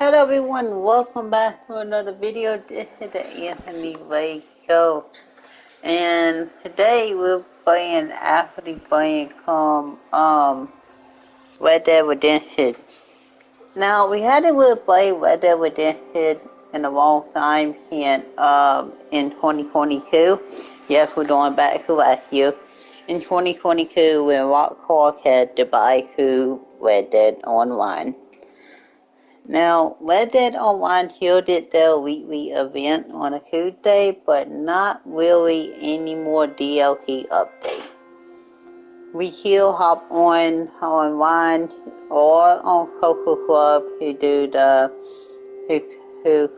Hello everyone, welcome back to another video. This is the Anthony Ray Show. And today we're playing Red Dead Redemption. Now we hadn't really played Red Dead Redemption in a long time in 2022. Yes, we're going back to last year. In 2022 when Rockstar had to buy who Red Dead Online. Now, Red Dead Online hosted their weekly event on a Tuesday, but not really any more DLC updates. We still hop on online or on Social Club who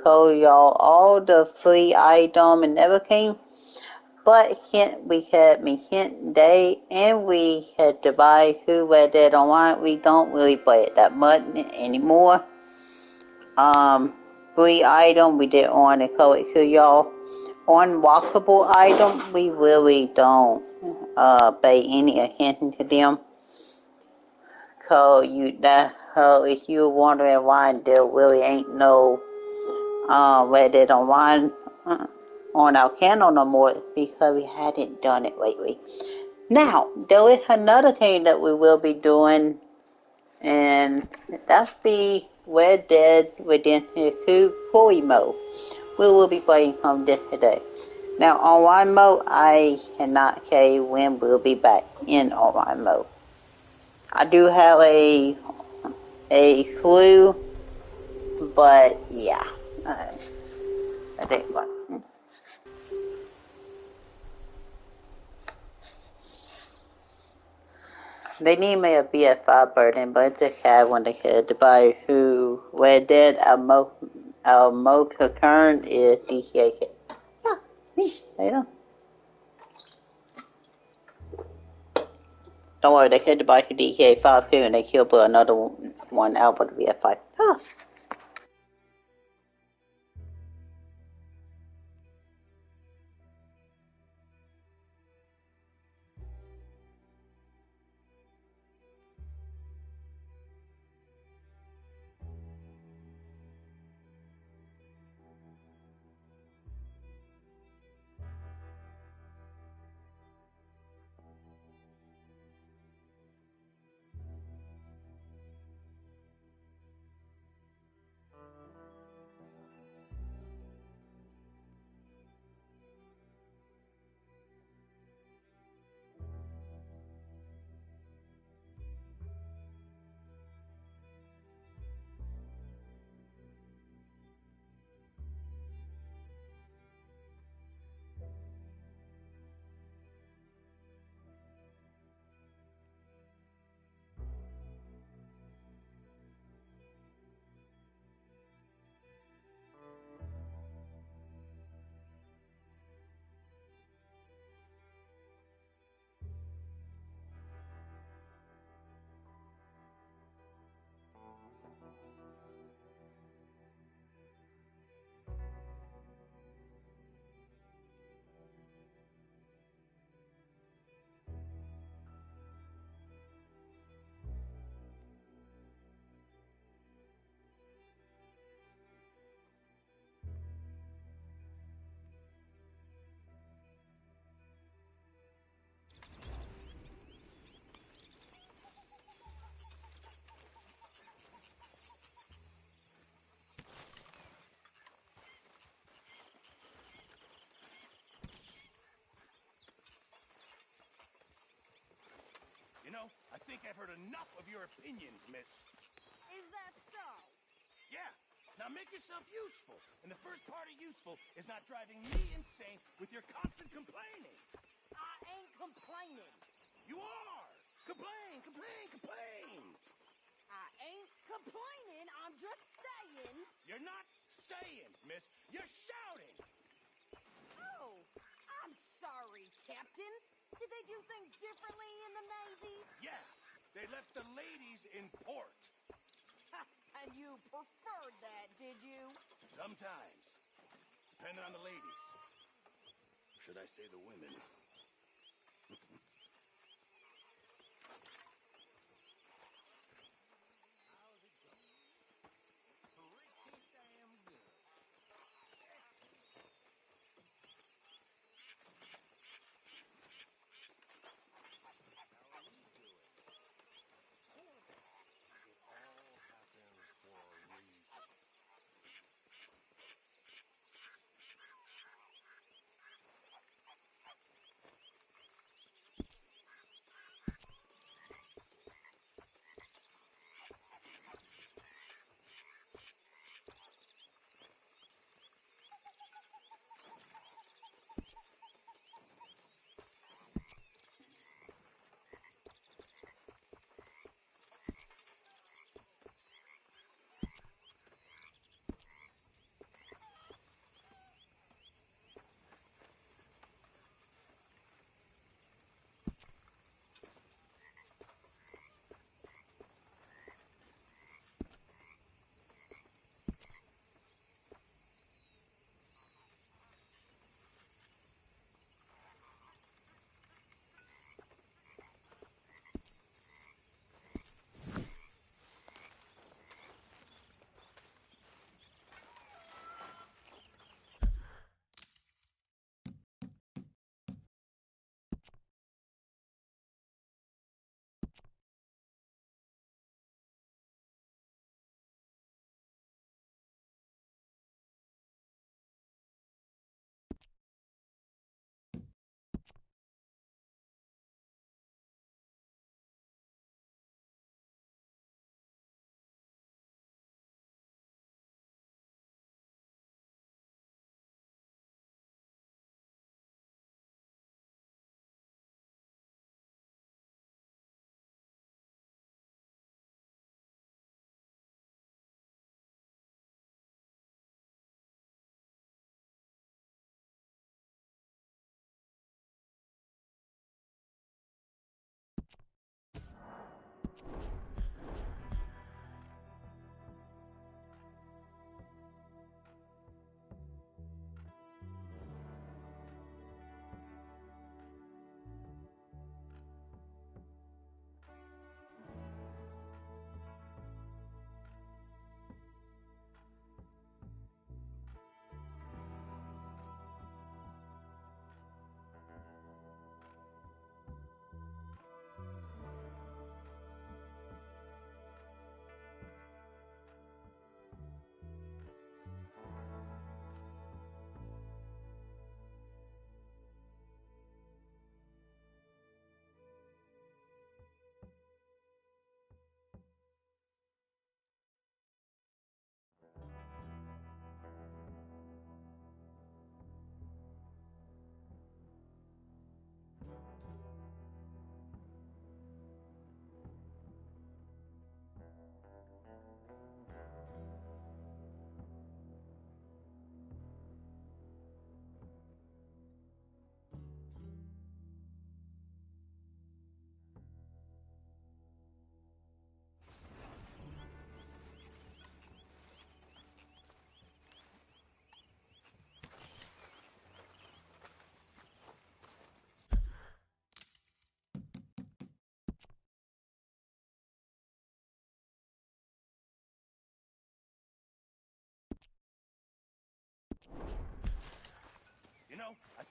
show y'all all the free items and everything. But we had Hint Day and we had to buy who Red Dead Online. We don't really play it that much anymore. Free item we did on the code to y'all. Unwalkable item we really don't pay any attention to them. If you're wondering why there really ain't no Red Dead Online on our channel no more, because we hadn't done it lately. Now there is another thing that we will be doing, and that's the Red Dead Redemption 2 Story Mode. We will be playing some this today. Now, online mode, I cannot say when we'll be back in online mode. I do have a clue, but yeah, I think what. They need me a BS5 burden, but it's just sad when they said to buy who Red Dead our most concern is DCA. Yeah, me, there you go. Don't worry, they said to buy the DCA5 too, and they still put another one out for the BS5. Huh. I think I've heard enough of your opinions, miss. Is that so? Yeah. Now make yourself useful. And the first part of useful is not driving me insane with your constant complaining. I ain't complaining. You are! Complain, complain, complain! I ain't complaining, I'm just saying. You're not saying, miss. You're shouting! Oh, I'm sorry, Captain. Did they do things differently in the Navy? Yeah, they left the ladies in port. And you preferred that, did you? Sometimes. Depending on the ladies. Should I say the women?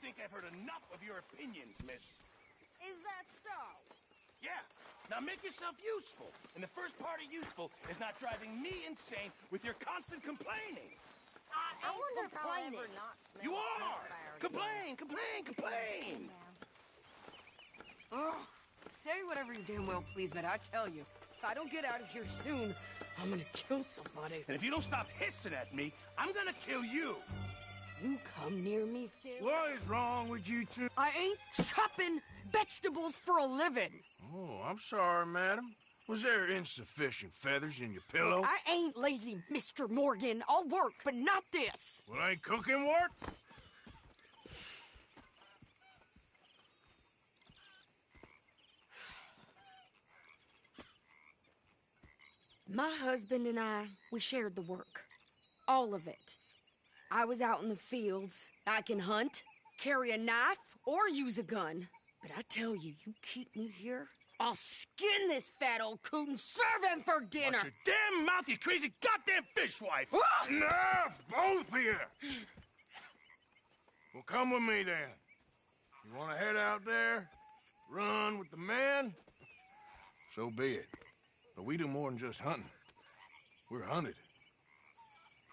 think I've heard enough of your opinions, miss. Is that so? Yeah. Now make yourself useful. And the first part of useful is not driving me insane with your constant complaining. I wonder if I'll ever not smell You are! campfire Complain, complain, complain! Oh, say whatever you damn well please, but I tell you, if I don't get out of here soon, I'm gonna kill somebody. And if you don't stop hissing at me, I'm gonna kill you. You come near me, Sid. What is wrong with you two? I ain't chopping vegetables for a living. Oh, I'm sorry, madam. Was there insufficient feathers in your pillow? I ain't lazy, Mr. Morgan. I'll work, but not this. Well, ain't cooking work? My husband and I, we shared the work. All of it. I was out in the fields. I can hunt, carry a knife, or use a gun. But I tell you, you keep me here, I'll skin this fat old coot and serve him for dinner. Watch your damn mouth, you crazy goddamn fishwife! Ah! Enough, both of you! Well, come with me then. You want to head out there, run with the men? So be it. But we do more than just hunting. We're hunted.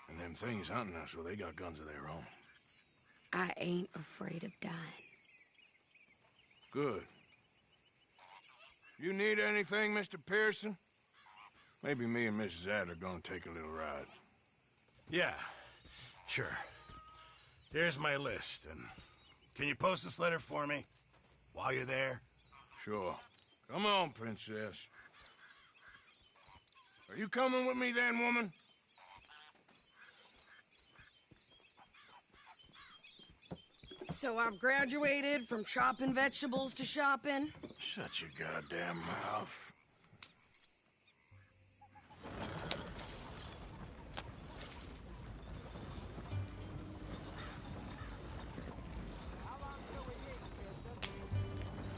And them things hunting us, well, they got guns of their own. I ain't afraid of dying. Good. You need anything, Mr. Pearson? Maybe me and Mrs. Adler gonna take a little ride. Yeah, sure. Here's my list, and can you post this letter for me while you're there? Sure. Come on, princess. Are you coming with me then, woman? So I've graduated from chopping vegetables to shopping. Shut your goddamn mouth.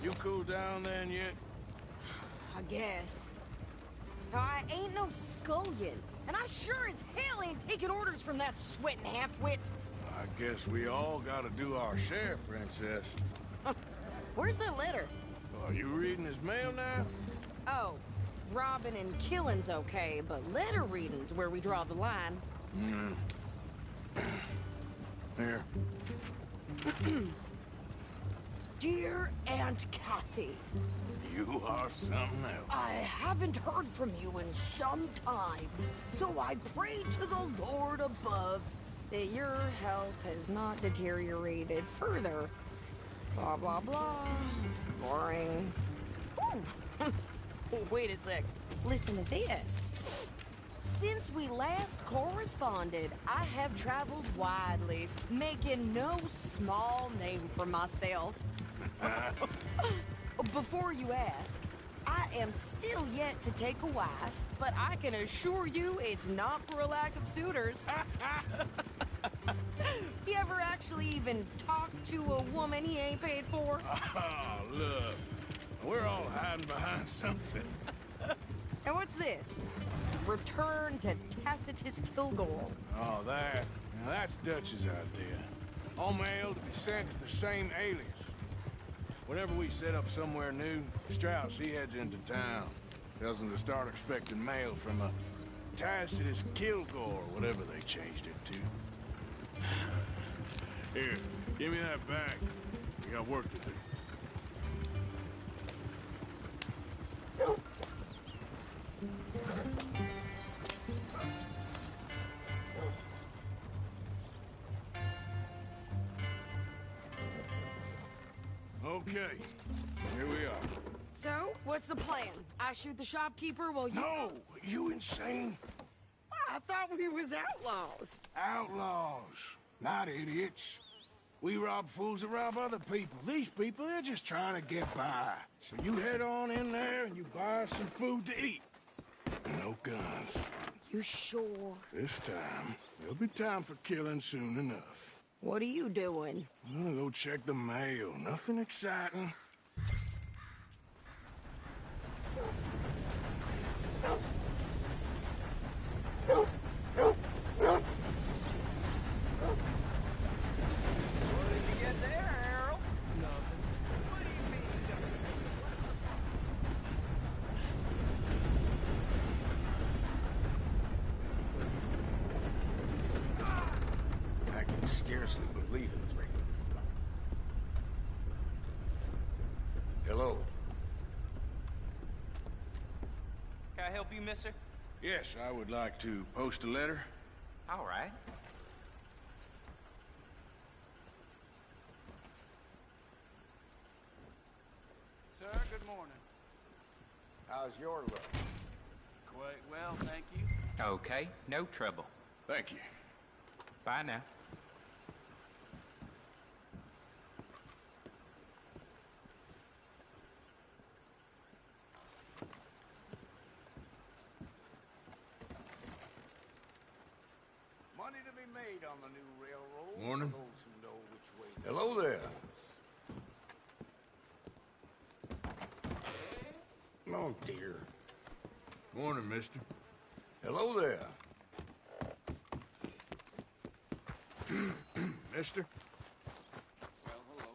You cool down then yet? I guess. I ain't no scullion, and I sure as hell ain't taking orders from that sweating half-wit. I guess we all gotta do our share, princess. Where's that letter? Are you reading his mail now? Oh, robbing and killing's okay, but letter reading's where we draw the line. Here. Dear Aunt Kathy, You are something else. I haven't heard from you in some time, so I pray to the Lord above that your health has not deteriorated further. Blah, blah, blah. It's boring. Ooh. Wait a sec. Listen to this. Since we last corresponded, I have traveled widely, making no small name for myself. Before you ask, I am still yet to take a wife, but I can assure you it's not for a lack of suitors. You ever actually even talk to a woman he ain't paid for? Oh, look. We're all hiding behind something. And what's this? Return to Tacitus Kilgore. Oh, that. Now, that's Dutch's idea. All mail to be sent to the same alias. Whenever we set up somewhere new, Strauss, he heads into town. Tells them to start expecting mail from a Tacitus Kilgore, whatever they changed it to. Here, give me that bag. We got work to do. Okay, here we are. So, what's the plan? I shoot the shopkeeper while you... No! You insane? I thought we was outlaws. Outlaws, not idiots. We rob fools that rob other people. These people, they're just trying to get by. So you head on in there and you buy us some food to eat. And no guns. You sure? This time, there'll be time for killing soon enough. What are you doing? I'm gonna go check the mail. Nothing exciting. What did you get there? scarcely believe it. Hello. Can I help you, mister? Yes, I would like to post a letter. All right. Sir, good morning. How's your luck? Quite well, thank you. Okay, no trouble. Thank you. Bye now. Money to be made on the new railroad. Morning. For those who know which way. Hello there. Oh, dear. Morning, mister. Hello there. Mister? Well, hello.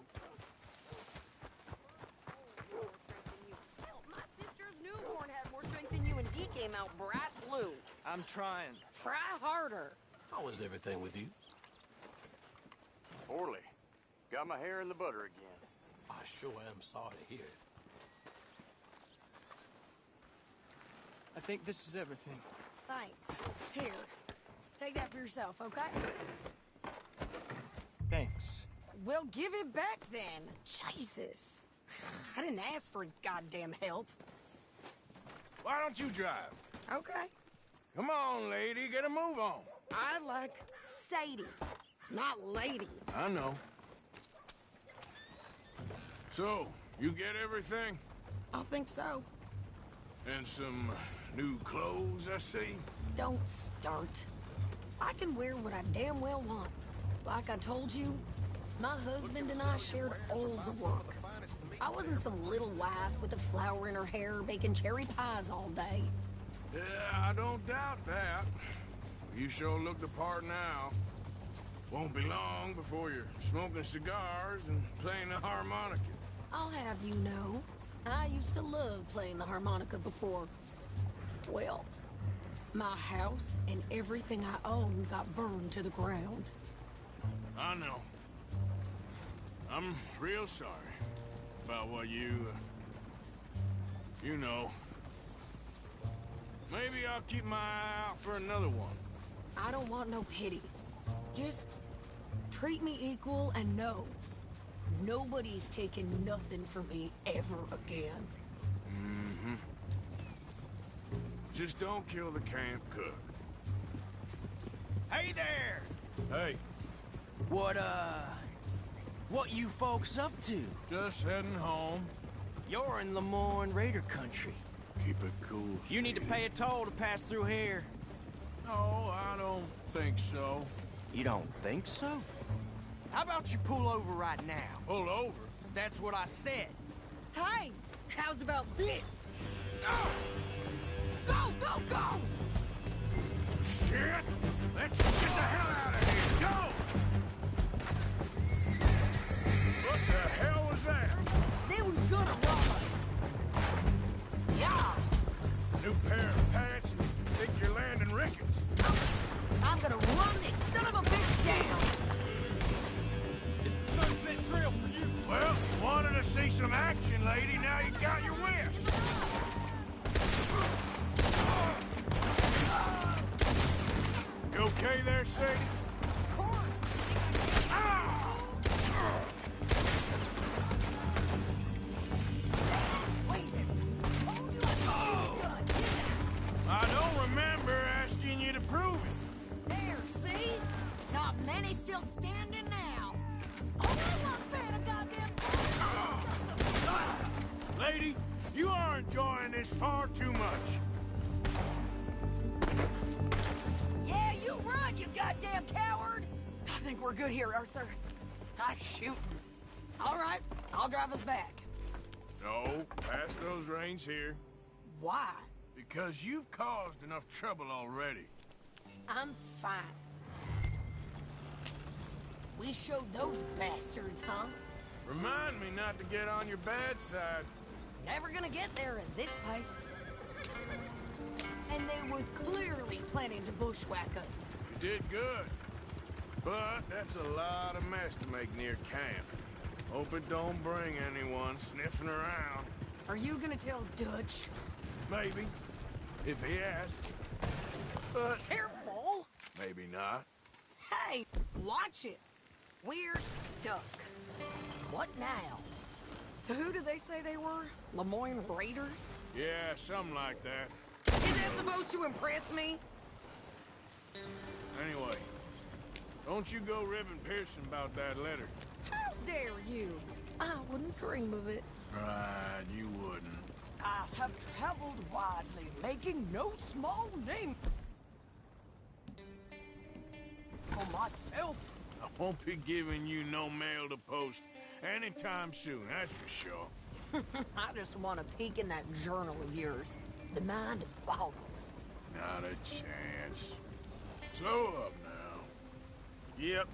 Hell, my sister's newborn had more strength than you, and he came out bright blue. I'm trying. Try harder. How is everything with you? Poorly. Got my hair in the butter again. I sure am sorry to hear it. I think this is everything. Thanks. Here, take that for yourself, okay? Thanks. Well, give it back then. Jesus. I didn't ask for his goddamn help. Why don't you drive? Okay. Come on, lady, get a move on. I like Sadie, not lady. I know. So, you get everything? I think so. And some new clothes, I see? Don't start. I can wear what I damn well want. Like I told you, my husband and I shared all the work. I wasn't some little wife with a flower in her hair baking cherry pies all day. Yeah, I don't doubt that. You sure look the part now. Won't be long before you're smoking cigars and playing the harmonica. I'll have you know, I used to love playing the harmonica before. Well, my house and everything I own got burned to the ground. I know. I'm real sorry about what you know. Maybe I'll keep my eye out for another one. I don't want no pity. Just treat me equal and know nobody's taking nothing from me ever again. Mm-hmm. Just don't kill the camp cook. Hey there! Hey, What you folks up to? just heading home. You're in Lemoyne Raider country. Keep it cool. You need to sweetie. pay a toll to pass through here. No, I don't think so. You don't think so? How about you pull over right now? Pull over. That's what I said. Hey, how's about this? Go, go, go! Shit! Let's get the hell out of here! Go! What the hell was that? They was gonna rob us. Yeah, New pair of pants and think you're landing Ricketts. I'm gonna run this son of a bitch down. Suspect trail for you. Well, wanted to see some action, lady. Now you got your wish. You okay there, Sadie? Of course. Wait, told you I gun. I don't remember asking you to prove it. There, see? Not many still standing now. All I want paying a goddamn Lady, you are enjoying this far too much. Yeah, you run, you goddamn coward! I think we're good here, Arthur. Nice shooting. All right, I'll drive us back. No, pass those reins here. Why? Because you've caused enough trouble already. I'm fine. We showed those bastards, huh? Remind me not to get on your bad side. Never gonna get there in this place. And they was clearly planning to bushwhack us. You did good. But that's a lot of mess to make near camp. Hope it don't bring anyone sniffing around. Are you gonna tell Dutch? Maybe. If he asks. But Careful! maybe not. Hey, watch it. We're stuck. What now? So who did they say they were? Lemoyne Raiders? Yeah, something like that. Is that supposed to impress me? Anyway, don't you go ribbing Pearson about that letter. How dare you? I wouldn't dream of it. Right, you wouldn't. I have traveled widely, making no small name for myself. I won't be giving you no mail to post anytime soon, that's for sure. I just want to peek in that journal of yours. The mind boggles. Not a chance. Slow up now. Yep.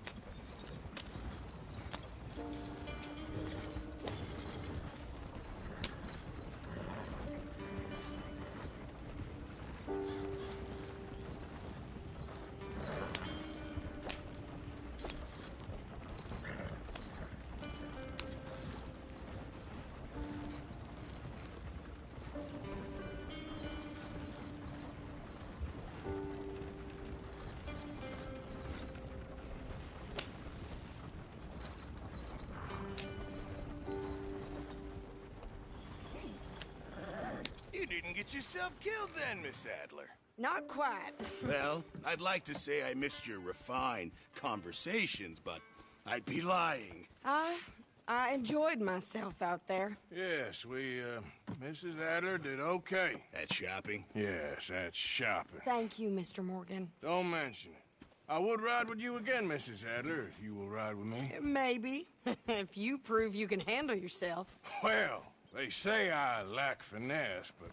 You didn't get yourself killed then, Miss Adler. Not quite. Well, I'd like to say I missed your refined conversations, but I'd be lying. I enjoyed myself out there. Yes, Mrs. Adler did okay. At shopping? Yes, that's shopping. Thank you, Mr. Morgan. Don't mention it. I would ride with you again, Mrs. Adler, if you will ride with me. Maybe. If you prove you can handle yourself. Well, they say I lack finesse, but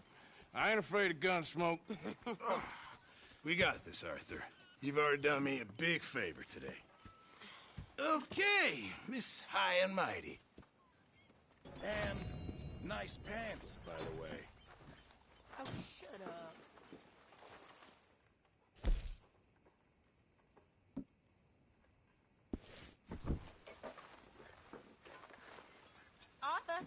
I ain't afraid of gun smoke. We got this, Arthur. You've already done me a big favor today. Okay, Miss High and Mighty. And nice pants, by the way. Oh, shut up. Arthur?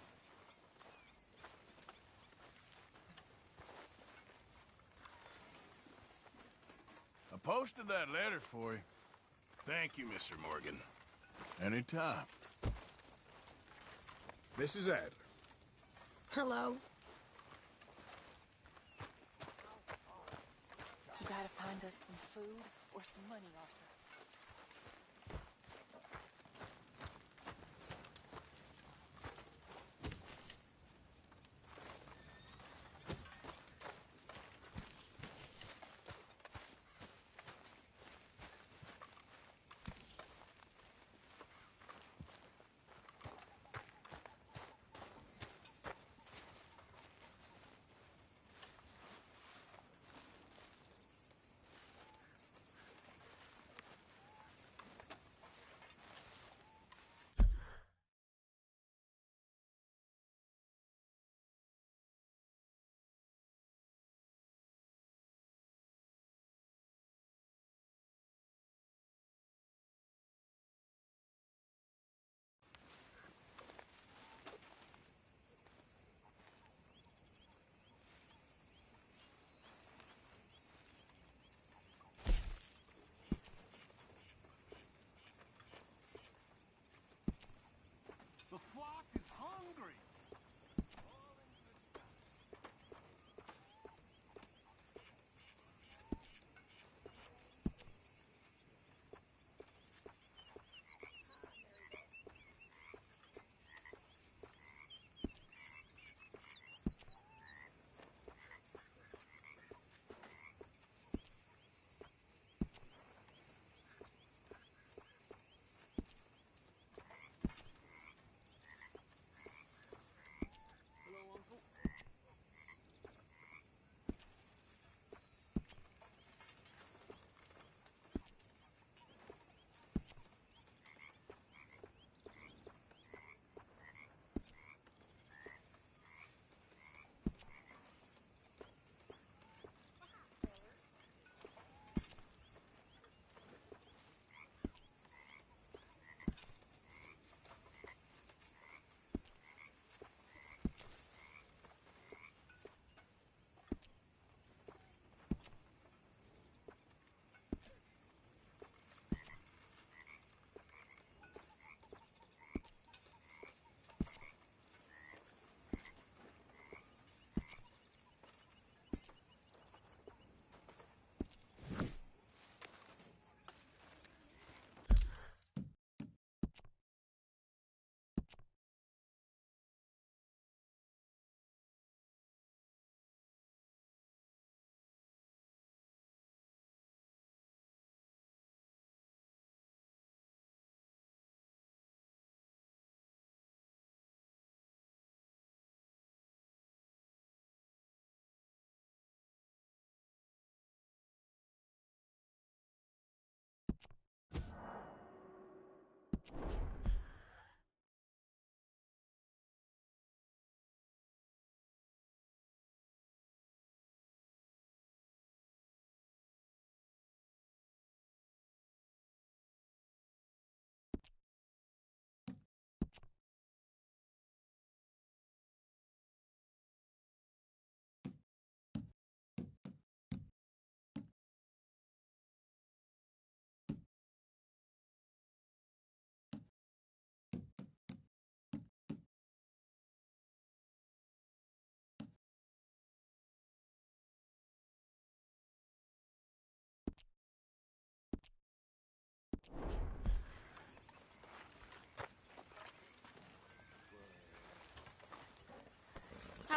I posted that letter for you. Thank you, Mr. Morgan. Anytime. Mrs. Adler. Hello. You gotta find us some food or some money, Arthur.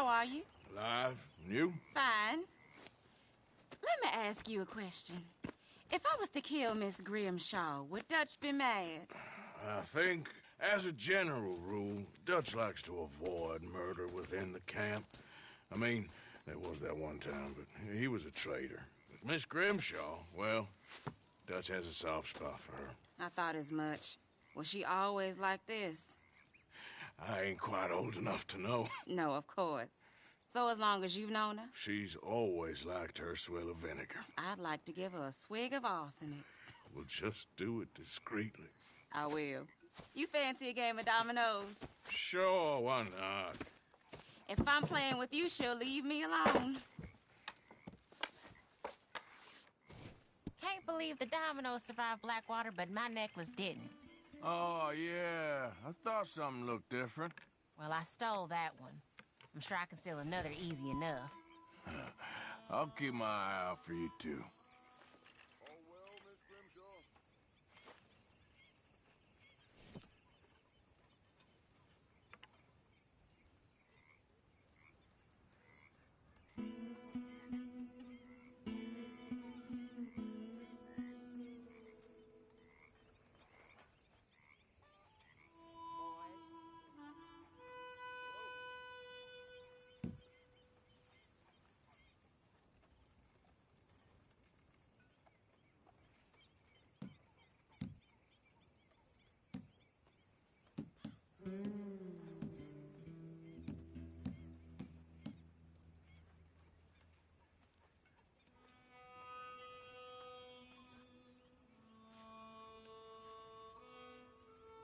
How are you? Alive? And you? Fine. Let me ask you a question. If I was to kill Miss Grimshaw, would Dutch be mad? I think, as a general rule, Dutch likes to avoid murder within the camp. I mean, there was that one time, but he was a traitor. But Miss Grimshaw, well, Dutch has a soft spot for her. I thought as much. Was she always like this? I ain't quite old enough to know. No, of course. So as long as you've known her? She's always liked her swill of vinegar. I'd like to give her a swig of arsenic. We'll just do it discreetly. I will. You fancy a game of dominoes? Sure, why not? If I'm playing with you, she'll leave me alone. Can't believe the dominoes survived Blackwater, but my necklace didn't. Oh, yeah. I thought something looked different. Well, I stole that one. I'm sure I can steal another easy enough. I'll keep my eye out for you, too.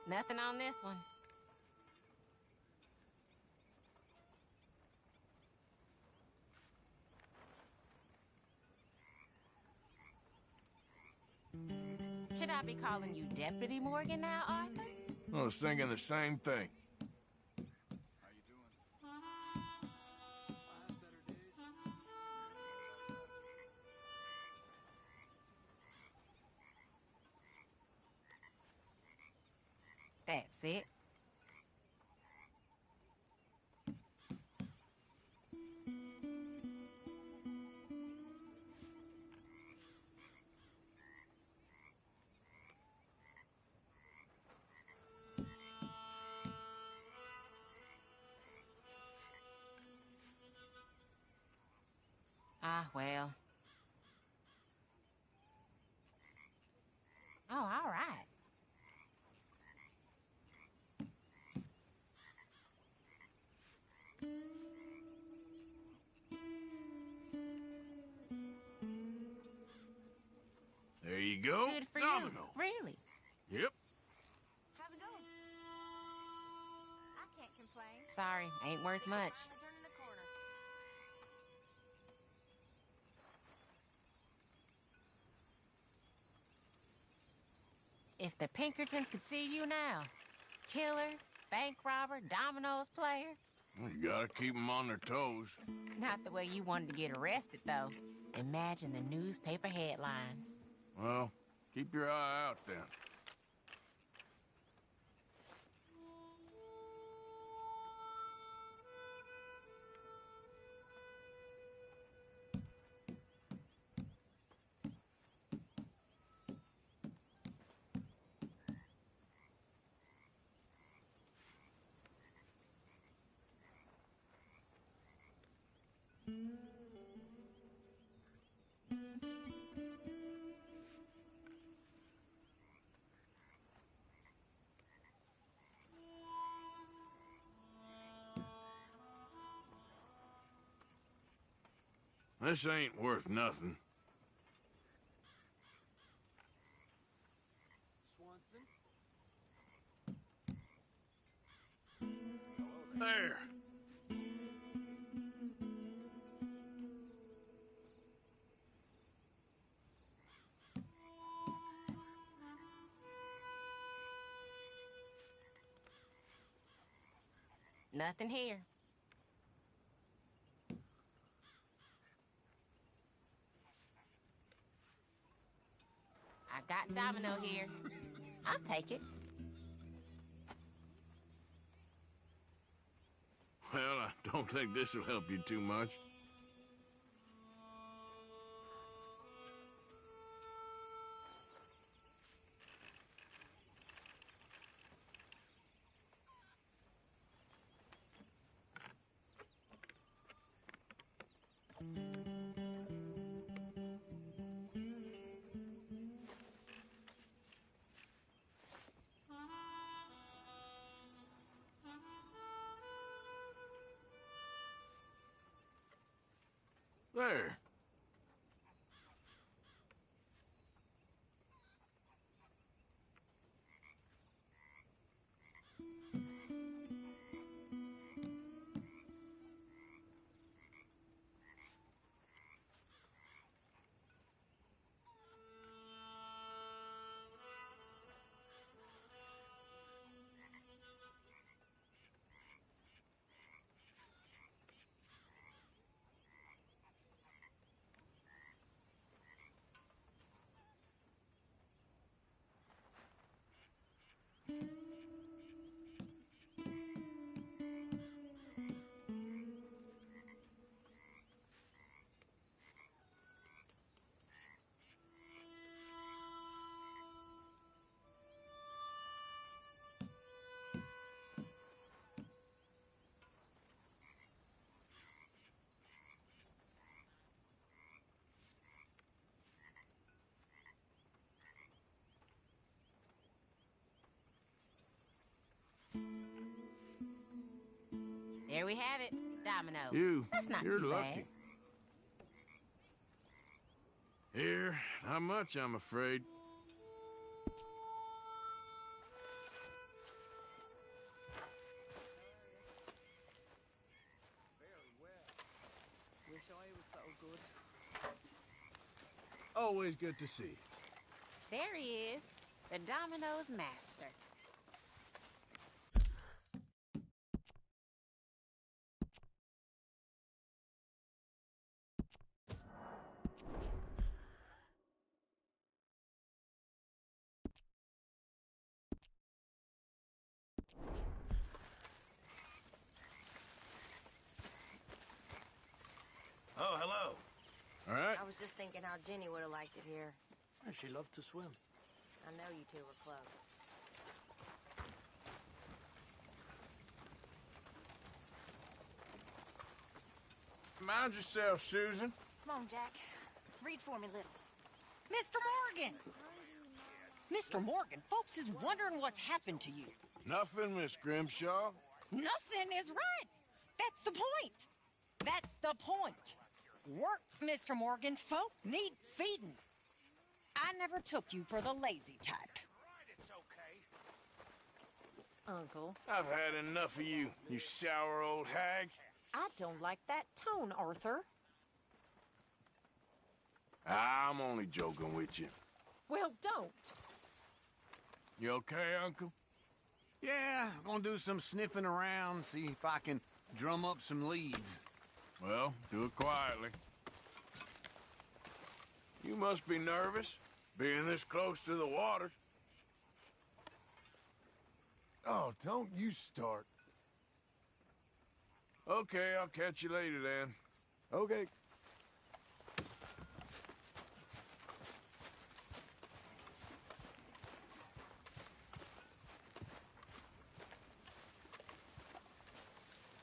Nothing on this one. Should I be calling you Deputy Morgan now, Arthur? I was thinking the same thing. That's it. Ah, well. Oh, all right. There you go. Good for Domino. you. Really? Yep. How's it going? I can't complain. Sorry, ain't worth much. Turning the corner. If the Pinkertons could see you now. Killer, bank robber, dominoes player. Well, you gotta keep them on their toes. Not the way you wanted to get arrested, though. Imagine the newspaper headlines. Well, keep your eye out then. This ain't worth nothing. There. Nothing here. I got domino here. I'll take it. Well, I don't think this will help you too much. There. There we have it. Domino. That's not You're too lucky. Here, not much, I'm afraid. Wish I was so good. Always good to see you. There he is, the Domino's master. Oh, hello. All right. I was just thinking how Jenny would have liked it here. She loved to swim. I know you two were close. Mind yourself, Susan. Come on, Jack. Read for me, little. Mr. Morgan! Mr. Morgan, folks is wondering what's happened to you. Nothing, Miss Grimshaw. Nothing is right. That's the point. That's the point. Work, Mr. Morgan. Folk need feeding. I never took you for the lazy type. Uncle. I've had enough of you, you sour old hag. I don't like that tone, Arthur. I'm only joking with you. Well, don't. You okay, Uncle? Yeah, I'm gonna do some sniffing around, see if I can drum up some leads. Well, do it quietly. You must be nervous, being this close to the water. Oh, don't you start. Okay, I'll catch you later then. Okay.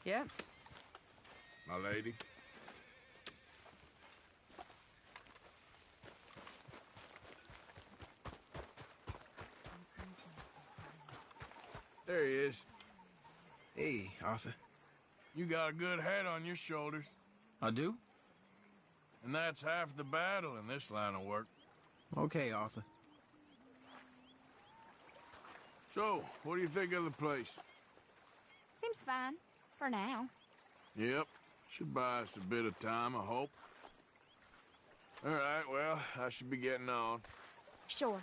Yeah. My lady. There he is. Hey, Arthur. You got a good head on your shoulders. I do? And that's half the battle in this line of work. Okay, Arthur. So, what do you think of the place? Seems fine. For now. Yep. Should buy us a bit of time, I hope. All right, well, I should be getting on. Sure.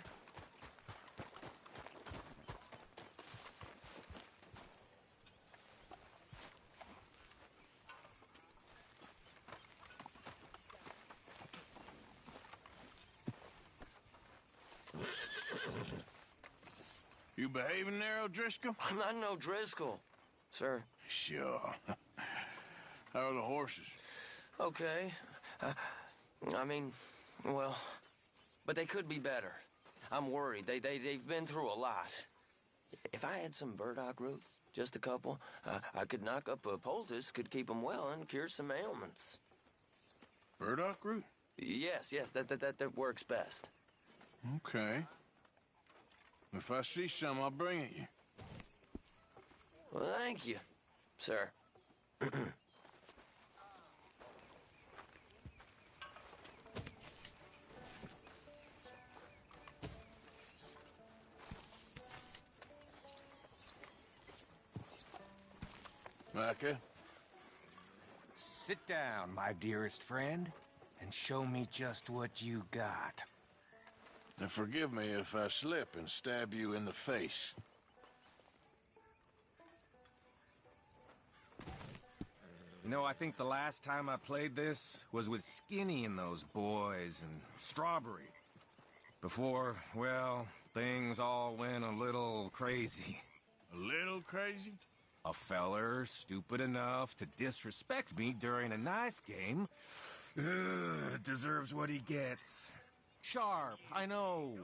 You behaving there, O'Driscoll? I'm not no Driscoll, sir. Sure. How are the horses? Okay. I mean, well, but they could be better. I'm worried. They've been through a lot. If I had some burdock root, just a couple, I could knock up a poultice, could keep them well, and cure some ailments. Burdock root? Yes, that works best. Okay. If I see some, I'll bring it you. Well, thank you, sir. Micah? Sit down, my dearest friend, and show me just what you got. And forgive me if I slip and stab you in the face. You know, I think the last time I played this was with Skinny and those boys and Strawberry. Before, well, things all went a little crazy. A little crazy? A feller stupid enough to disrespect me during a knife game deserves what he gets. Sharp, I know.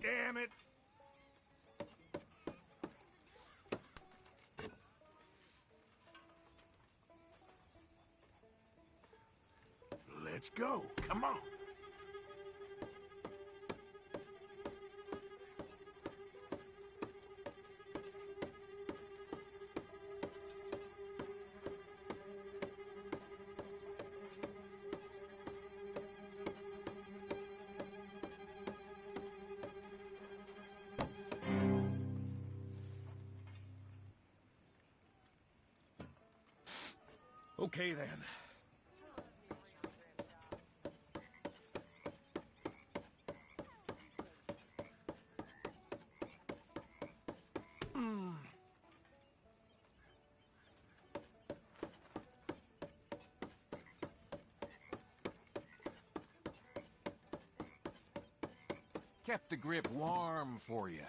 Damn it! Let's go. Come on. Okay, then. Kept the grip warm for you.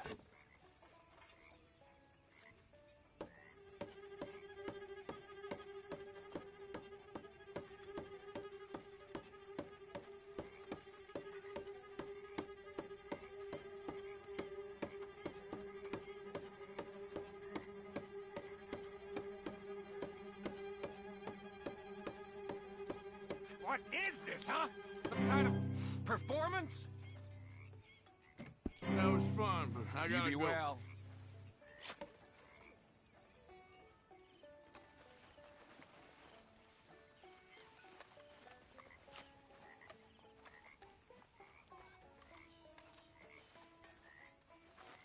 What is this, huh? Some kind of performance? That was fun, but I gotta You go. be well.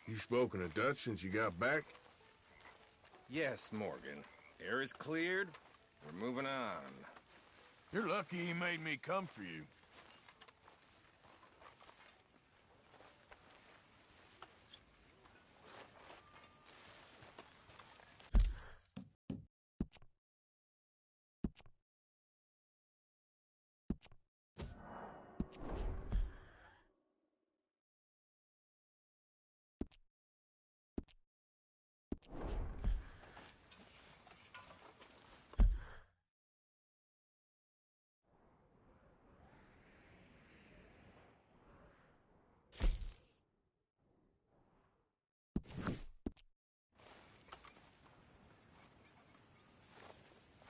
You spoken of Dutch since you got back? Yes, Morgan. Air is cleared. We're moving on. You're lucky he made me come for you.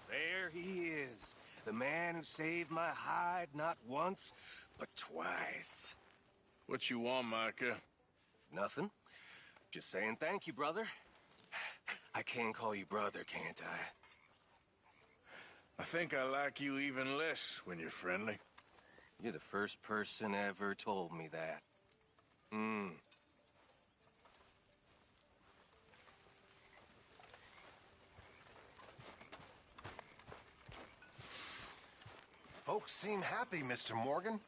There he is. The man who saved my hide not once, but twice. What you want, Micah? Nothing. Just saying thank you, brother. I can call you brother, can't I? I think I like you even less when you're friendly. You're the first person ever told me that. Folks seem happy, Mr. Morgan.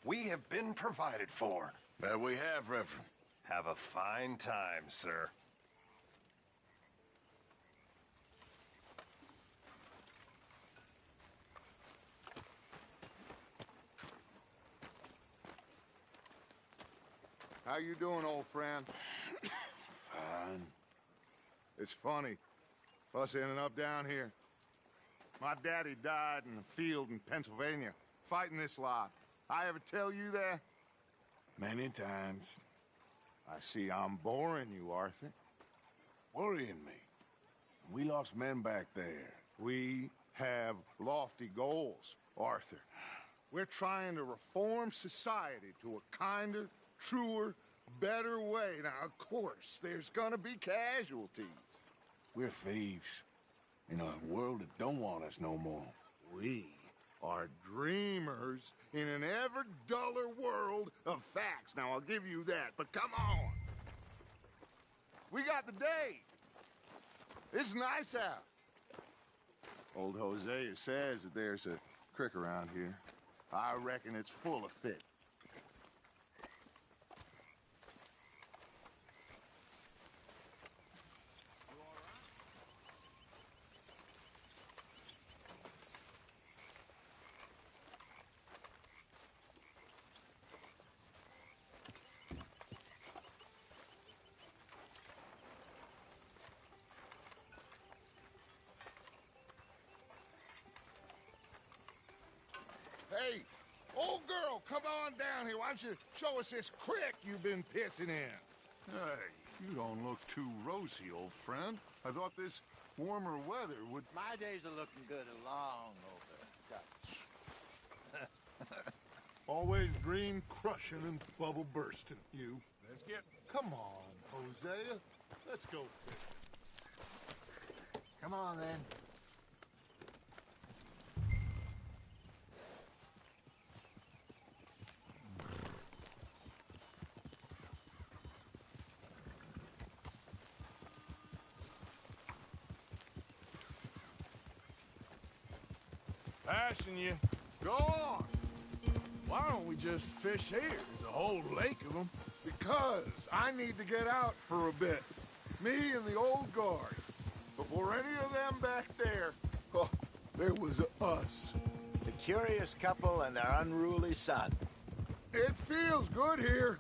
We have been provided for. Bet we have, Reverend. Have a fine time, sir. How you doing, old friend? Fine. It's funny, us ending up down here. My daddy died in the field in Pennsylvania, fighting this lot. I ever tell you that? Many times. I see I'm boring you, Arthur. Worrying me. We lost men back there. We have lofty goals, Arthur. We're trying to reform society to a kinder, truer, better way. Now, of course, there's gonna be casualties. We're thieves. In a world that don't want us no more. We are dreamers in an ever duller world of facts. Now, I'll give you that, but come on. We got the day. It's nice out. Old Hosea says that there's a creek around here. I reckon it's full of fish. Hey, old girl, come on down here. Why don't you show us this creek you've been pissing in? Hey, you don't look too rosy, old friend. I thought this warmer weather would... My days are looking good along over Dutch. Always green crushing and bubble bursting, you. Let's get... Come on, Hosea. Let's go fish. Come on, then. Passing you. Go on. Why don't we just fish here? There's a whole lake of them. Because I need to get out for a bit. Me and the old guard. Before any of them back there, oh, there was us. The curious couple and their unruly son. It feels good here.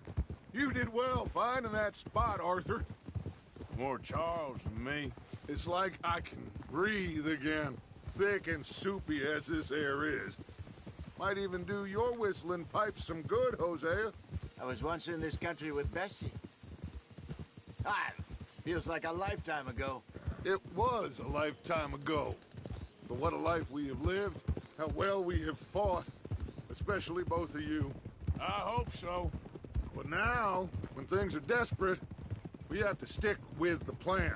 You did well finding that spot, Arthur. More Charles than me. It's like I can breathe again. Thick and soupy as this air is. Might even do your whistling pipes some good, Hosea. I was once in this country with Bessie. Ah, feels like a lifetime ago. It was a lifetime ago. But what a life we have lived. How well we have fought. Especially both of you. I hope so. But now, when things are desperate, we have to stick with the plan.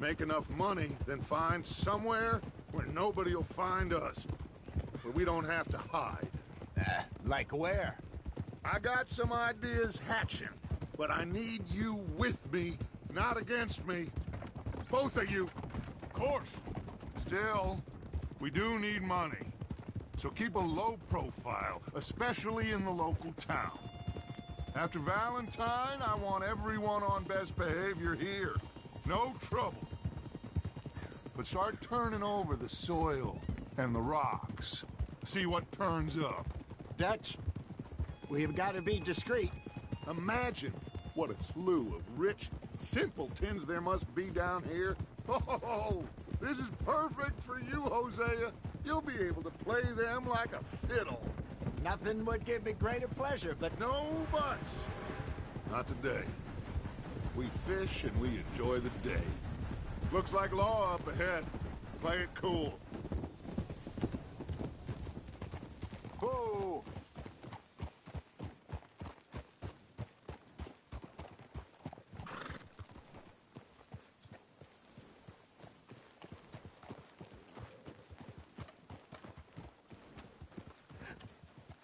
Make enough money, then find somewhere where nobody will find us. Where we don't have to hide. Like where? I got some ideas hatching, but I need you with me, not against me. Both of you. Of course. Still, we do need money. So keep a low profile, especially in the local town. After Valentine, I want everyone on best behavior here. No trouble. But start turning over the soil and the rocks. See what turns up. Dutch, we've got to be discreet. Imagine what a slew of rich simpletons there must be down here. Oh, this is perfect for you, Hosea. You'll be able to play them like a fiddle. Nothing would give me greater pleasure, but... No buts. Not today. We fish and we enjoy the day. Looks like law up ahead. Play it cool. Whoa!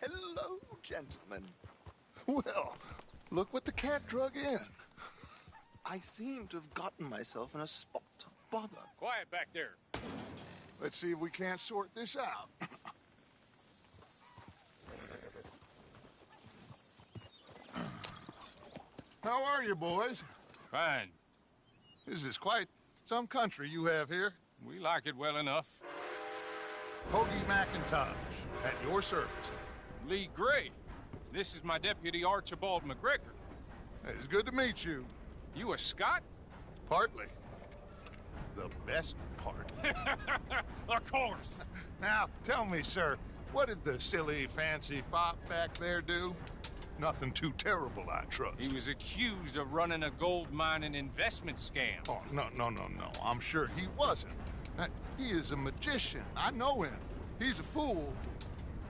Hello, gentlemen. Well, look what the cat drug in. I seem to have gotten myself in a spot of bother. Quiet back there. Let's see if we can't sort this out. How are you, boys? Fine. This is quite some country you have here. We like it well enough. Hoagie McIntosh, at your service. Lee Gray. This is my deputy, Archibald McGregor. It's good to meet you. You a Scot? Partly. The best part. Of course. Now, tell me, sir, what did the silly, fancy fop back there do? Nothing too terrible, I trust. He was accused of running a gold mining investment scam. Oh, no. I'm sure he wasn't. He is a magician. I know him. He's a fool,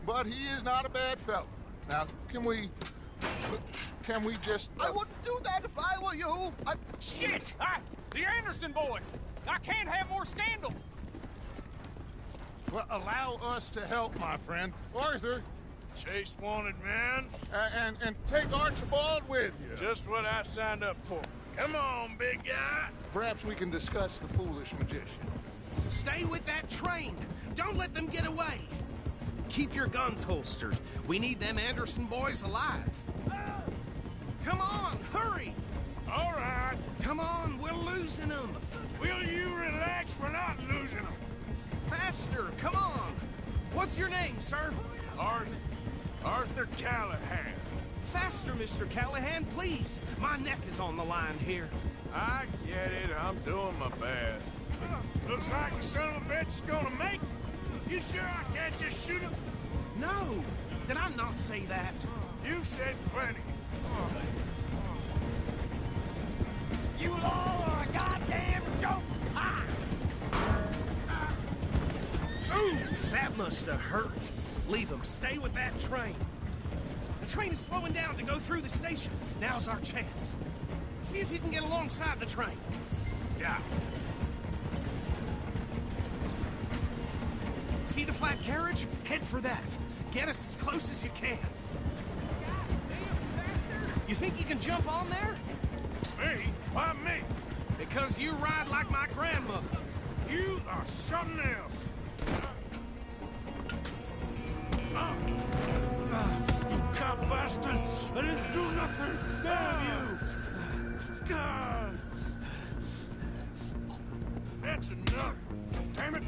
but he is not a bad fellow. Now, can we just... I wouldn't do that if I were you. Shit! The Anderson boys! I can't have more scandal! Well, allow us to help, my friend. Arthur! Chase wanted man. And take Archibald with you. Just what I signed up for. Come on, big guy. Perhaps we can discuss the foolish magician. Stay with that train. Don't let them get away. Keep your guns holstered. We need them Anderson boys alive. Come on, hurry. All right. Come on, we're losing them. Will you relax? We're not losing them. Faster, come on. What's your name, sir? Arthur Callahan. Faster, Mr. Callahan, please. My neck is on the line here. I get it. I'm doing my best. Looks like the son of a bitch is gonna make it. You sure I can't just shoot him? No. Did I not say that? You've said plenty. You all are a goddamn joke! Ah! Ooh, that must have hurt. Leave them. Stay with that train. The train is slowing down to go through the station. Now's our chance. See if you can get alongside the train. Yeah. See the flat carriage? Head for that. Get us as close as you can. You think you can jump on there? Me? Why me? Because you ride like my grandmother. You are something else. You cop bastard! I didn't do nothing! Damn you! God! That's enough! Damn it!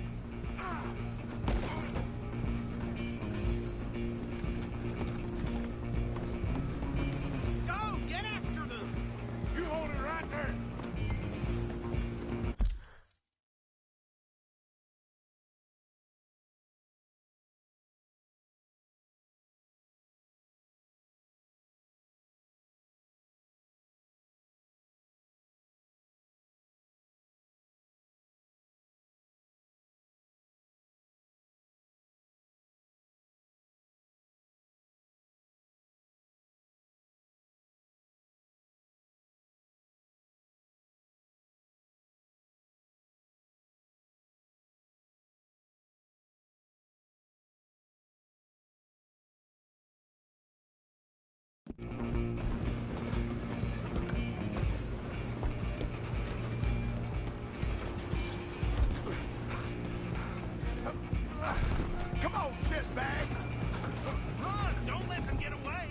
Go! Get after them! You hold it right there! Come on, shitbag! Run! Don't let them get away!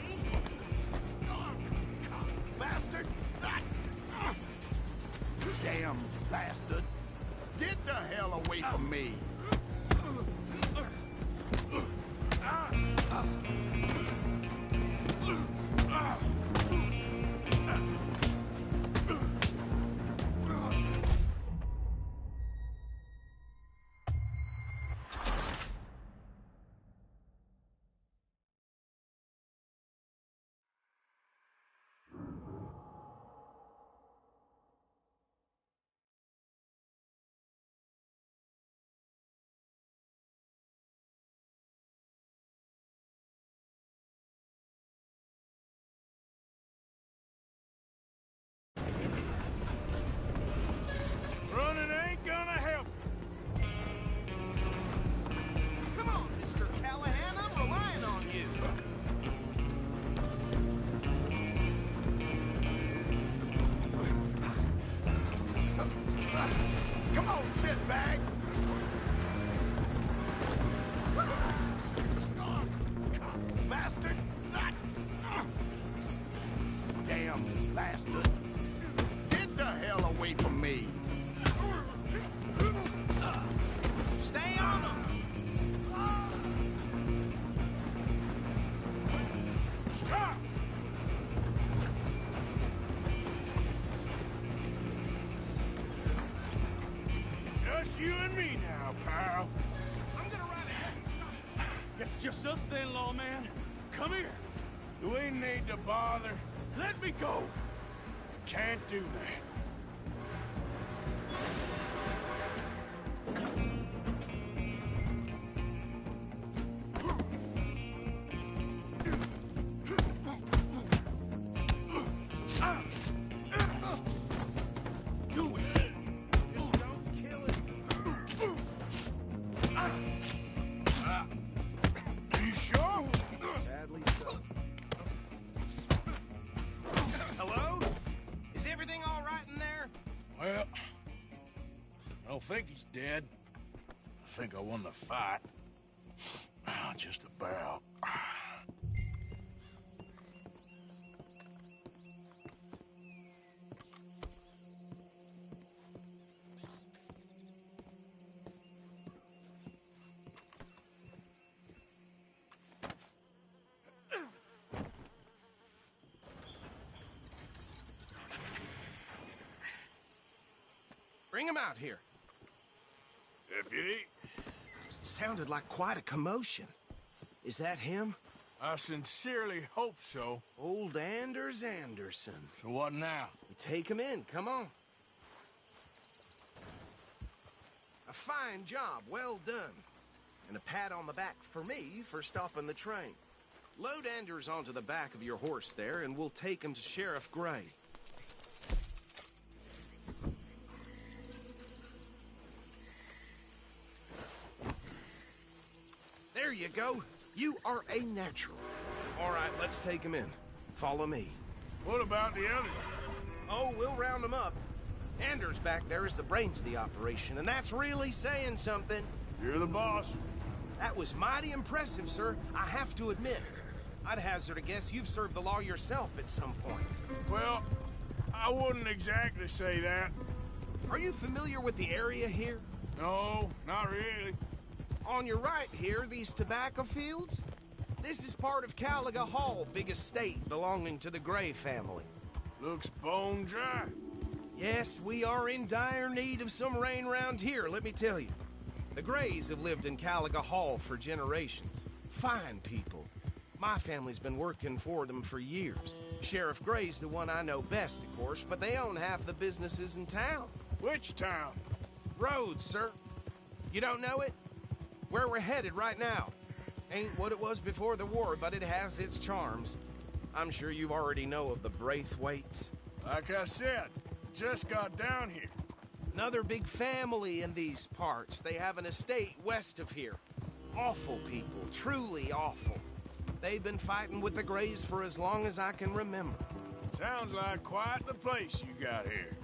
Bastard! Damn bastard! Get the hell away from me! bastard! Get the hell away from me! Stay on him! Stop! Just you and me now, pal. I'm gonna ride ahead. Guess it's just us then, lawman. Come here. We need to bother. Let me go. I can't do that. Do it. Just don't kill it. You sure? Sadly so. Hello? Is everything all right in there? Well, I don't think he's dead. I think I won the fight. Just about. Bring him out here. Deputy? Sounded like quite a commotion. Is that him? I sincerely hope so. Old Anders Anderson. So what now? We take him in, come on. A fine job, well done. And a pat on the back for me for stopping the train. Load Anders onto the back of your horse there, and we'll take him to Sheriff Gray. There you go. You are a natural. All right, let's take him in. Follow me. What about the others? Oh, we'll round them up. Anders back there is the brains of the operation, and that's really saying something. You're the boss. That was mighty impressive, sir. I have to admit. I'd hazard a guess you've served the law yourself at some point. Well, I wouldn't exactly say that. Are you familiar with the area here? No, not really. On your right here, these tobacco fields? This is part of Caliga Hall, big estate belonging to the Gray family. Looks bone dry. Yes, we are in dire need of some rain round here, let me tell you. The Grays have lived in Caliga Hall for generations. Fine people. My family's been working for them for years. Sheriff Gray's the one I know best, of course, but they own half the businesses in town. Which town? Rhodes, sir. You don't know it? Where we're headed right now. Ain't what it was before the war, but it has its charms. I'm sure you already know of the Braithwaites. Like I said, just got down here. Another big family in these parts. They have an estate west of here. Awful people, truly awful. They've been fighting with the Grays for as long as I can remember. Sounds like quite the place you got here.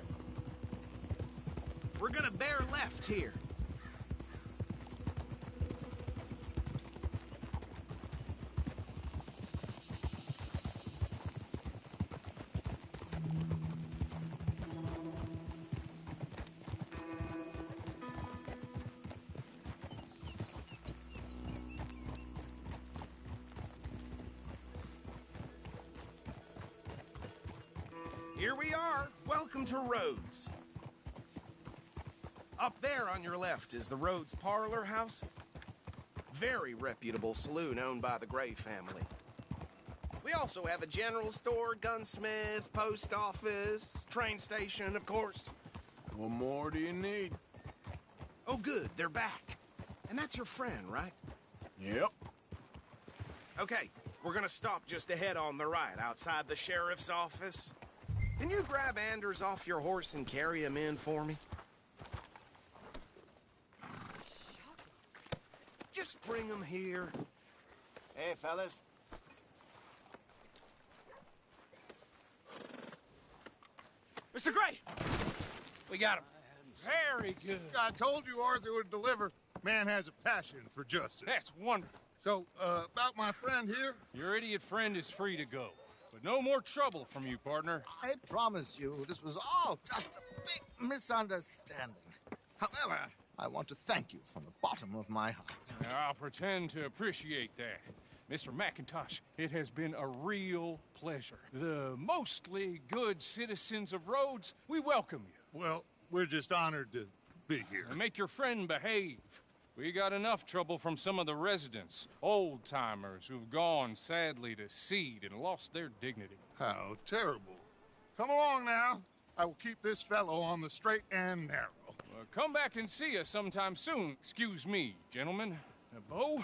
We're gonna bear left here. Here we are. Welcome to Rhodes. Up there on your left is the Rhodes Parlor House. Very reputable saloon owned by the Gray family. We also have a general store, gunsmith, post office, train station, of course. What more do you need? Oh, good. They're back. And that's your friend, right? Yep. Okay, we're gonna stop just ahead on the right, outside the sheriff's office. Can you grab Anders off your horse and carry him in for me? Just bring him here. Hey, fellas. Mr. Gray! We got him. Very good. I told you Arthur would deliver. Man has a passion for justice. That's wonderful. So, about my friend here? Your idiot friend is free to go. But no more trouble from you, partner. I promise you, this was all just a big misunderstanding. However, I want to thank you from the bottom of my heart. I'll pretend to appreciate that. Mr. McIntosh, it has been a real pleasure. The mostly good citizens of Rhodes, we welcome you. Well, we're just honored to be here. And make your friend behave. We got enough trouble from some of the residents, old-timers who've gone, sadly, to seed and lost their dignity. How terrible. Come along now. I will keep this fellow on the straight and narrow. Come back and see us sometime soon. Excuse me, gentlemen. Bo,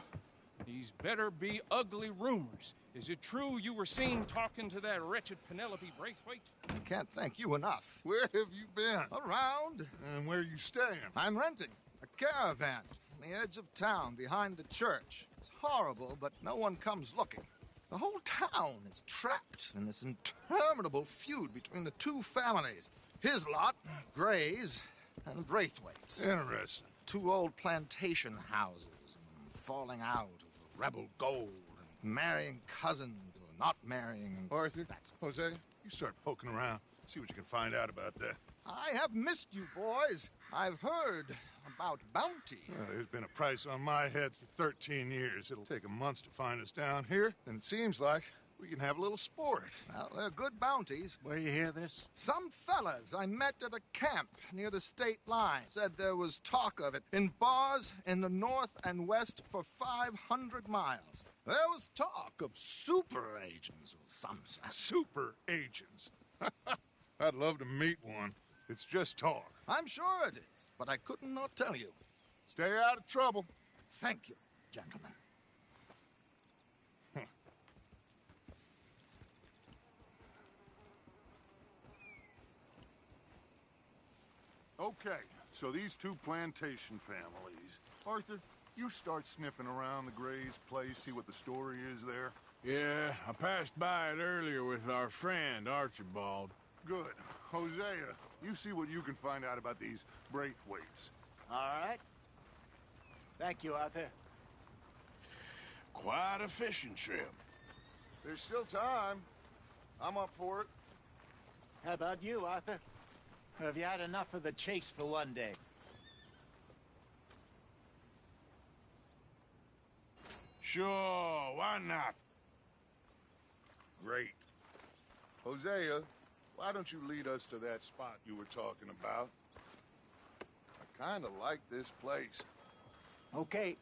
these better be ugly rumors. Is it true you were seen talking to that wretched Penelope Braithwaite? I can't thank you enough. Where have you been? Around. And where are you staying? I'm renting a caravan on the edge of town behind the church. It's horrible, but no one comes looking. The whole town is trapped in this interminable feud between the two families. His lot, Gray's, and Braithwaite's. Interesting. Two old plantation houses, falling out over rebel gold, and marrying cousins or not marrying. Arthur, Jose, you start poking around. See what you can find out about that. I have missed you, boys. I've heard about bounty. Well, there's been a price on my head for 13 years. It'll take 'em months to find us down here, and it seems like we can have a little sport. Well, they're good bounties. Where you hear this? Some fellas I met at a camp near the state line said there was talk of it in bars in the north and west for 500 miles. There was talk of super agents of some sort. Super agents? I'd love to meet one. It's just talk. I'm sure it is, but I couldn't not tell you. Stay out of trouble. Thank you, gentlemen. Okay, so these two plantation families. Arthur, you start sniffing around the Gray's place, see what the story is there. Yeah, I passed by it earlier with our friend, Archibald. Good. Hosea, you see what you can find out about these Braithwaites. All right. Thank you, Arthur. Quite a fishing trip. There's still time. I'm up for it. How about you, Arthur? Or have you had enough of the chase for one day? Sure, why not? Great. Hosea, why don't you lead us to that spot you were talking about? I kind of like this place. Okay.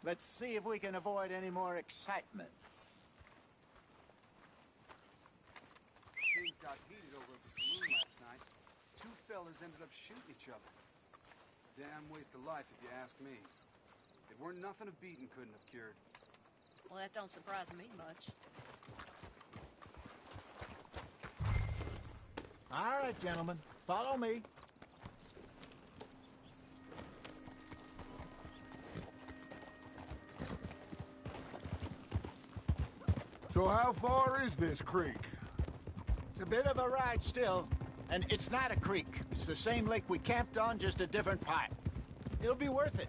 Let's see if we can avoid any more excitement. Things got heated over at the saloon last night. Two fellas ended up shooting each other. Damn waste of life, if you ask me. It weren't nothing a beating couldn't have cured. Well, that don't surprise me much. All right, gentlemen. Follow me. So how far is this creek? It's a bit of a ride still. And it's not a creek. It's the same lake we camped on, just a different part. It'll be worth it.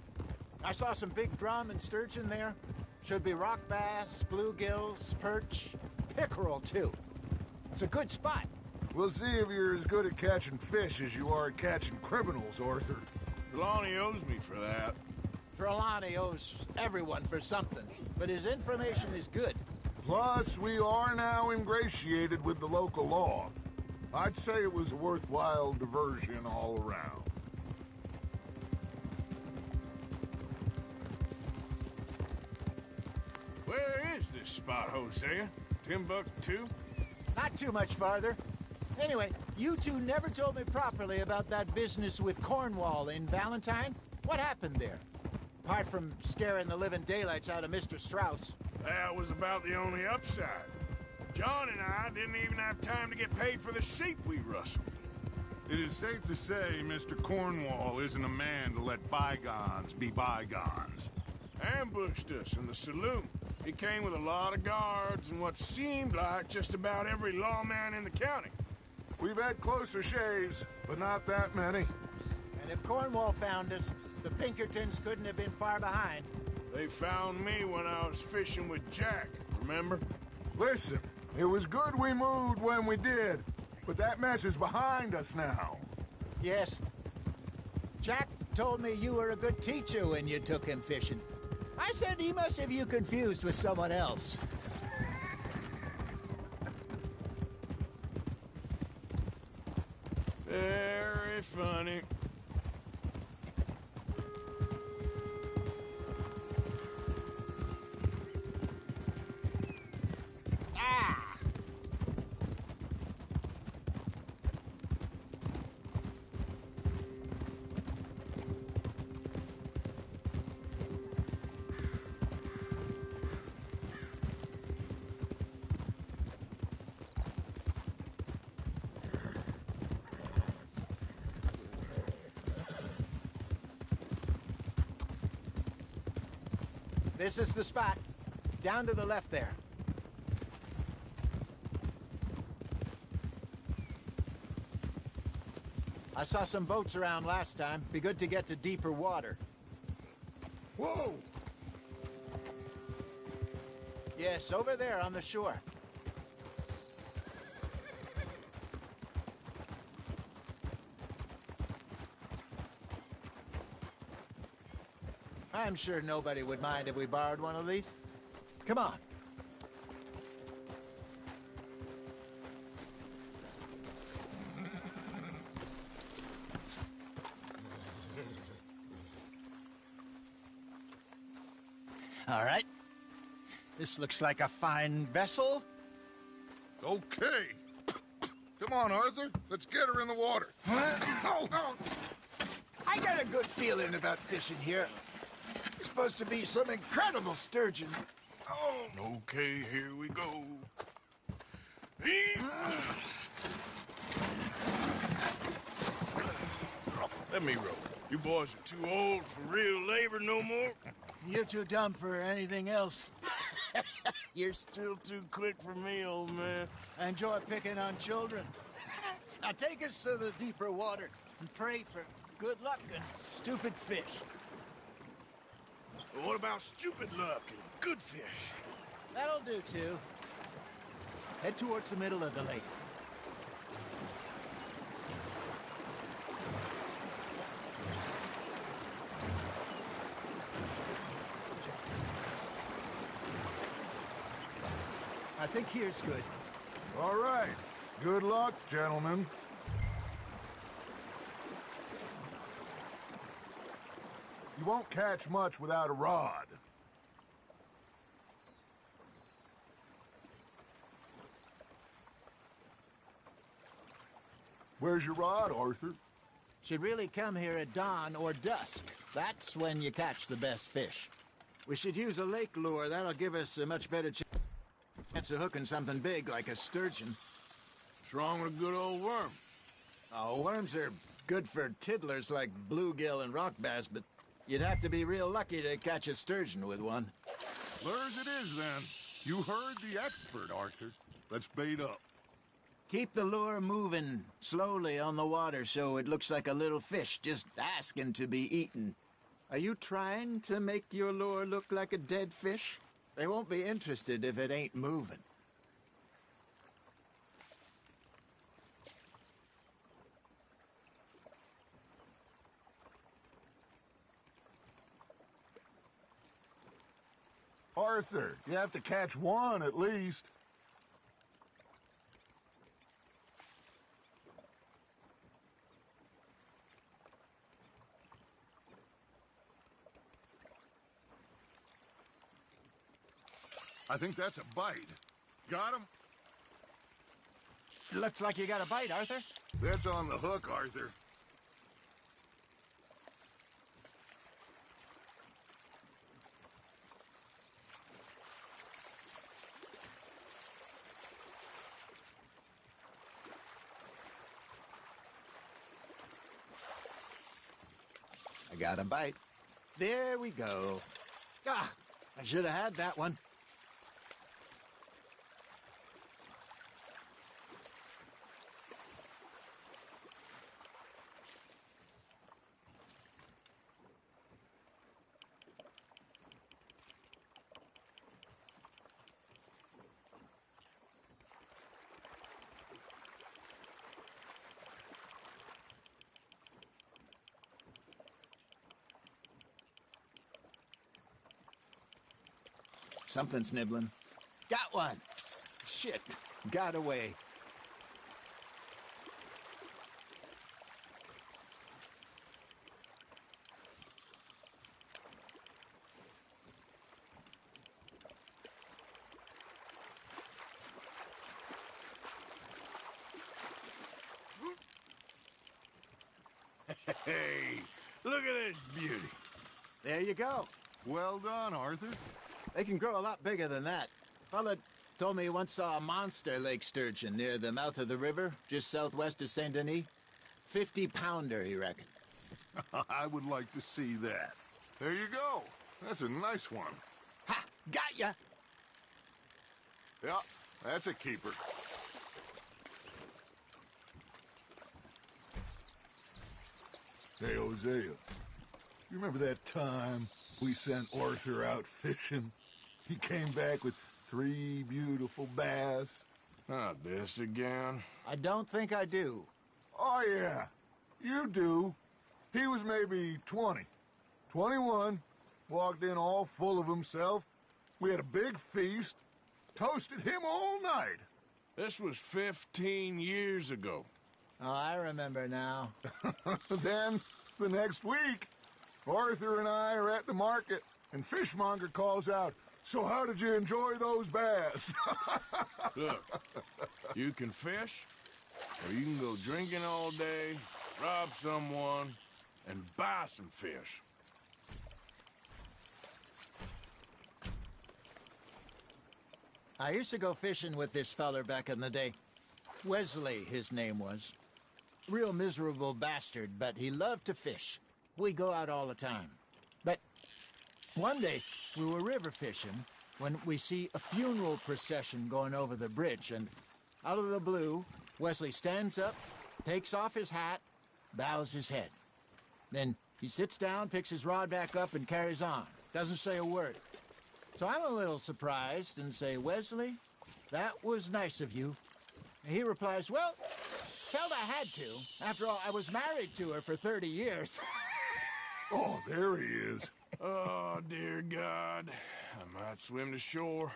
I saw some big drum and sturgeon there. Should be rock bass, bluegills, perch, pickerel, too. It's a good spot. We'll see if you're as good at catching fish as you are at catching criminals, Arthur. Trelawney owes me for that. Trelawney owes everyone for something, but his information is good. Plus, we are now ingratiated with the local law. I'd say it was a worthwhile diversion all around. Where is this spot, Hosea? Timbuktu? Not too much farther. Anyway, you two never told me properly about that business with Cornwall in Valentine. What happened there? Apart from scaring the living daylights out of Mr. Strauss. That was about the only upside. John and I didn't even have time to get paid for the sheep we rustled. It is safe to say Mr. Cornwall isn't a man to let bygones be bygones. Ambushed us in the saloon. He came with a lot of guards and what seemed like just about every lawman in the county. We've had closer shaves, but not that many. And if Cornwall found us, the Pinkertons couldn't have been far behind. They found me when I was fishing with Jack, remember? Listen, It was good we moved when we did, but that mess is behind us now. Yes. Jack told me you were a good teacher when you took him fishing. I said he must have you confused with someone else. Very funny. This is the spot. Down to the left there. I saw some boats around last time. Be good to get to deeper water. Whoa! Yes, over there on the shore. I'm sure nobody would mind if we borrowed one of these. Come on. All right. This looks like a fine vessel. Okay. Come on, Arthur. Let's get her in the water. Oh. I got a good feeling about fishing here. It's supposed to be some incredible sturgeon. Oh. Okay, here we go. Let me row. You boys are too old for real labor no more. You're too dumb for anything else. You're still too quick for me, old man. I enjoy picking on children. Now take us to the deeper water and pray for good luck and stupid fish. But what about stupid luck and good fish? That'll do, too. Head towards the middle of the lake. I think here's good. All right. Good luck, gentlemen. You won't catch much without a rod. Where's your rod, Arthur? Should really come here at dawn or dusk. That's when you catch the best fish. We should use a lake lure. That'll give us a much better chance of hooking something big like a sturgeon. What's wrong with a good old worm? Oh, worms are good for tiddlers like bluegill and rock bass, but you'd have to be real lucky to catch a sturgeon with one. Lures it is, then. You heard the expert, Arthur. Let's bait up. Keep the lure moving slowly on the water so it looks like a little fish just asking to be eaten. Are you trying to make your lure look like a dead fish? They won't be interested if it ain't moving. Arthur, you have to catch one at least. I think that's a bite. Got him? Looks like you got a bite, Arthur. That's on the hook, Arthur. I got a bite. There we go. Ah, I should have had that one. Something's nibbling. Got one! Shit, got away. Hey, look at this beauty. There you go. Well done, Arthur. They can grow a lot bigger than that. Fella told me he once saw a monster lake sturgeon near the mouth of the river, just southwest of Saint Denis. 50-pounder, he reckoned. I would like to see that. There you go. That's a nice one. Ha! Got ya! Yeah, that's a keeper. Hey, Hosea. You remember that time we sent Arthur out fishing? He came back with 3 beautiful bass. Not this again. I don't think I do. Oh, yeah. You do. He was maybe 20. 21. Walked in all full of himself. We had a big feast. Toasted him all night. This was 15 years ago. Oh, I remember now. Then, the next week, Arthur and I are at the market, and Fishmonger calls out, "So how did you enjoy those bass?" Look, you can fish, or you can go drinking all day, rob someone, and buy some fish. I used to go fishing with this feller back in the day. Wesley, his name was. Real miserable bastard, but he loved to fish. We go out all the time. But one day, we were river fishing when we see a funeral procession going over the bridge, and out of the blue, Wesley stands up, takes off his hat, bows his head. Then he sits down, picks his rod back up, and carries on. Doesn't say a word. So I'm a little surprised and say, "Wesley, that was nice of you." And he replies, "Well, felt I had to. After all, I was married to her for 30 years. Oh, there he is. Oh, dear God. I might swim to shore.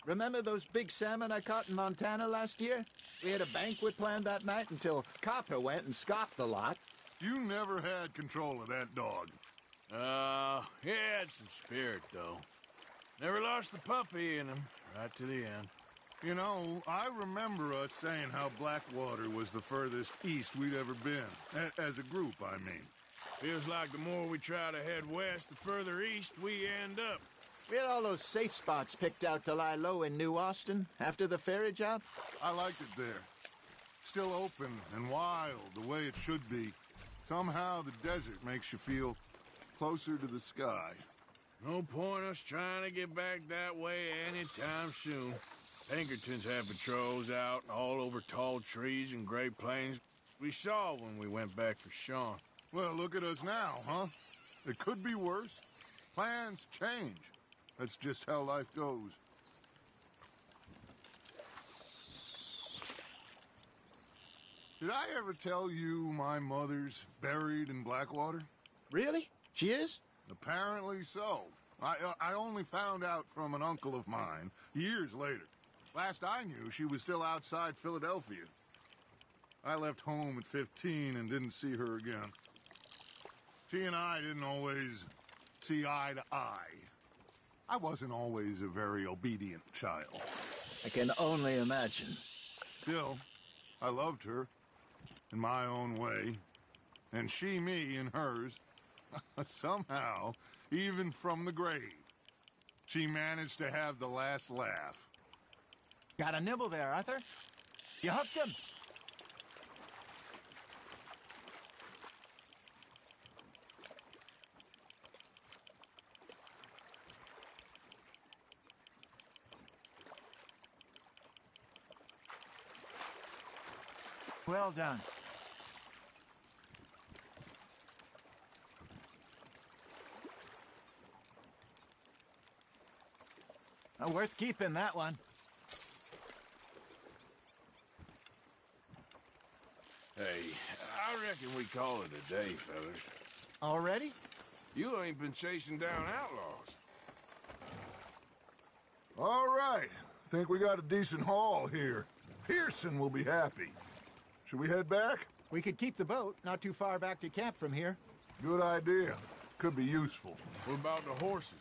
Remember those big salmon I caught in Montana last year? We had a banquet planned that night until Copper went and scoffed the lot. You never had control of that dog. He had some spirit, though. Never lost the puppy in him, right to the end. You know, I remember us saying how Blackwater was the furthest east we'd ever been. As a group, I mean. Feels like the more we try to head west, the further east we end up. We had all those safe spots picked out to lie low in New Austin after the ferry job. I liked it there. Still open and wild, the way it should be. Somehow the desert makes you feel closer to the sky. No point us trying to get back that way anytime soon. Pinkertons have patrols out all over tall trees and Great Plains. We saw when we went back for Sean. Well, look at us now, huh? It could be worse. Plans change. That's just how life goes. Did I ever tell you my mother's buried in Blackwater? Really? She is? Apparently so. I only found out from an uncle of mine years later. Last I knew, she was still outside Philadelphia. I left home at 15 and didn't see her again. She and I didn't always see eye to eye. I wasn't always a very obedient child. I can only imagine. Still, I loved her in my own way, and she me in hers. Somehow, even from the grave, she managed to have the last laugh. Got a nibble there, Arthur. You hooked him. Well done. Worth keeping, that one. Hey, I reckon we call it a day, fellas. Already? You ain't been chasing down outlaws. All right. Think we got a decent haul here. Pearson will be happy. Should we head back? We could keep the boat not too far back to camp from here. Good idea. Could be useful. What about the horses?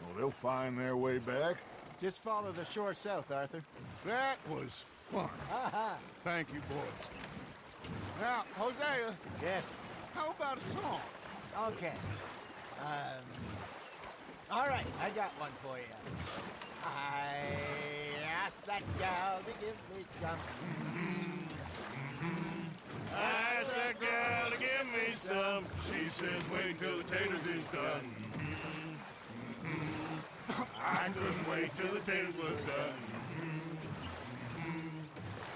Well, they'll find their way back. Just follow the shore south, Arthur. That was fun. Thank you, boys. Now, Hosea. Yes. How about a song? Okay. All right, I got one for you. I asked that gal to give me some. I asked that gal to give me some. She says, wait till the taters is done. I couldn't wait till the taters was done.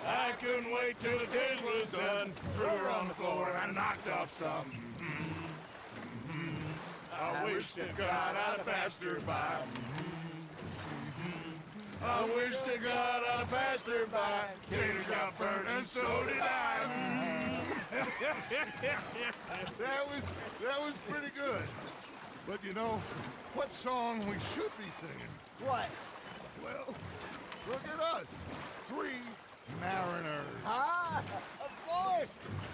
I couldn't wait till the taters was done. Threw her on the floor and I knocked off some. I wish to God I'd passed her by. I wish to God I'd passed her by. Taters got burnt and so did I. That was pretty good. But you know, what song we should be singing? What? Well, look at us. 3 mariners. Ah, of course.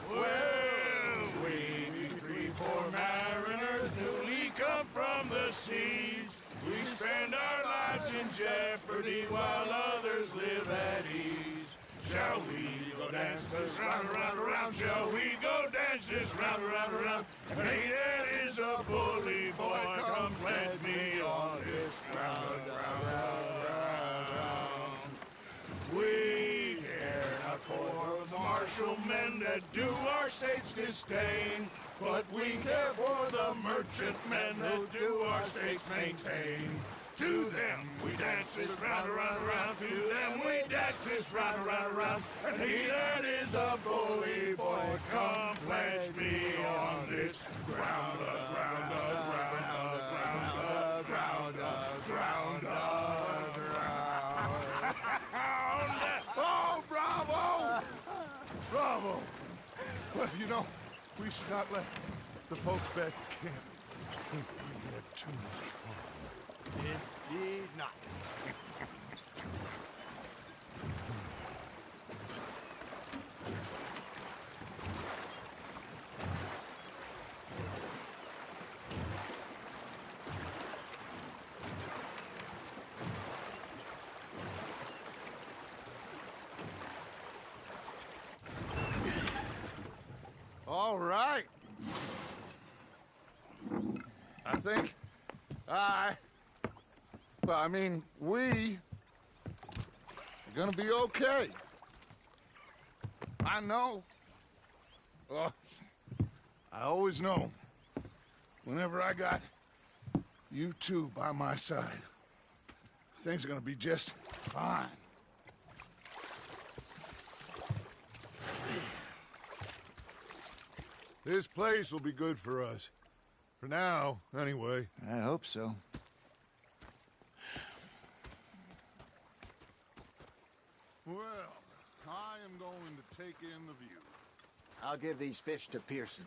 Well, we be 3 poor mariners newly come from the seas. We spend our lives in jeopardy while others live at ease. Shall we go dance this round, around, around? Shall we go dance this round, around, around? Hey, that is a bully boy. Come pledge me on this ground, round, round, round. We care not for the martial men that do our state's disdain, but we care for the merchant men that do our states maintain. To them we dance this round, around, around. To them we dance this round, around, around. And he that is a bully boy, come pledge me on this ground, ground, ground, ground, ground, ground, ground. Oh, bravo! Bravo! Well, you know, we should not let the folks back at camp think that we had too much fun. Indeed not. All right. I think we are gonna be okay. I know. Oh, I always know. Whenever I got you two by my side, things are gonna be just fine. This place will be good for us. For now, anyway. I hope so. Well, I am going to take in the view. I'll give these fish to Pearson.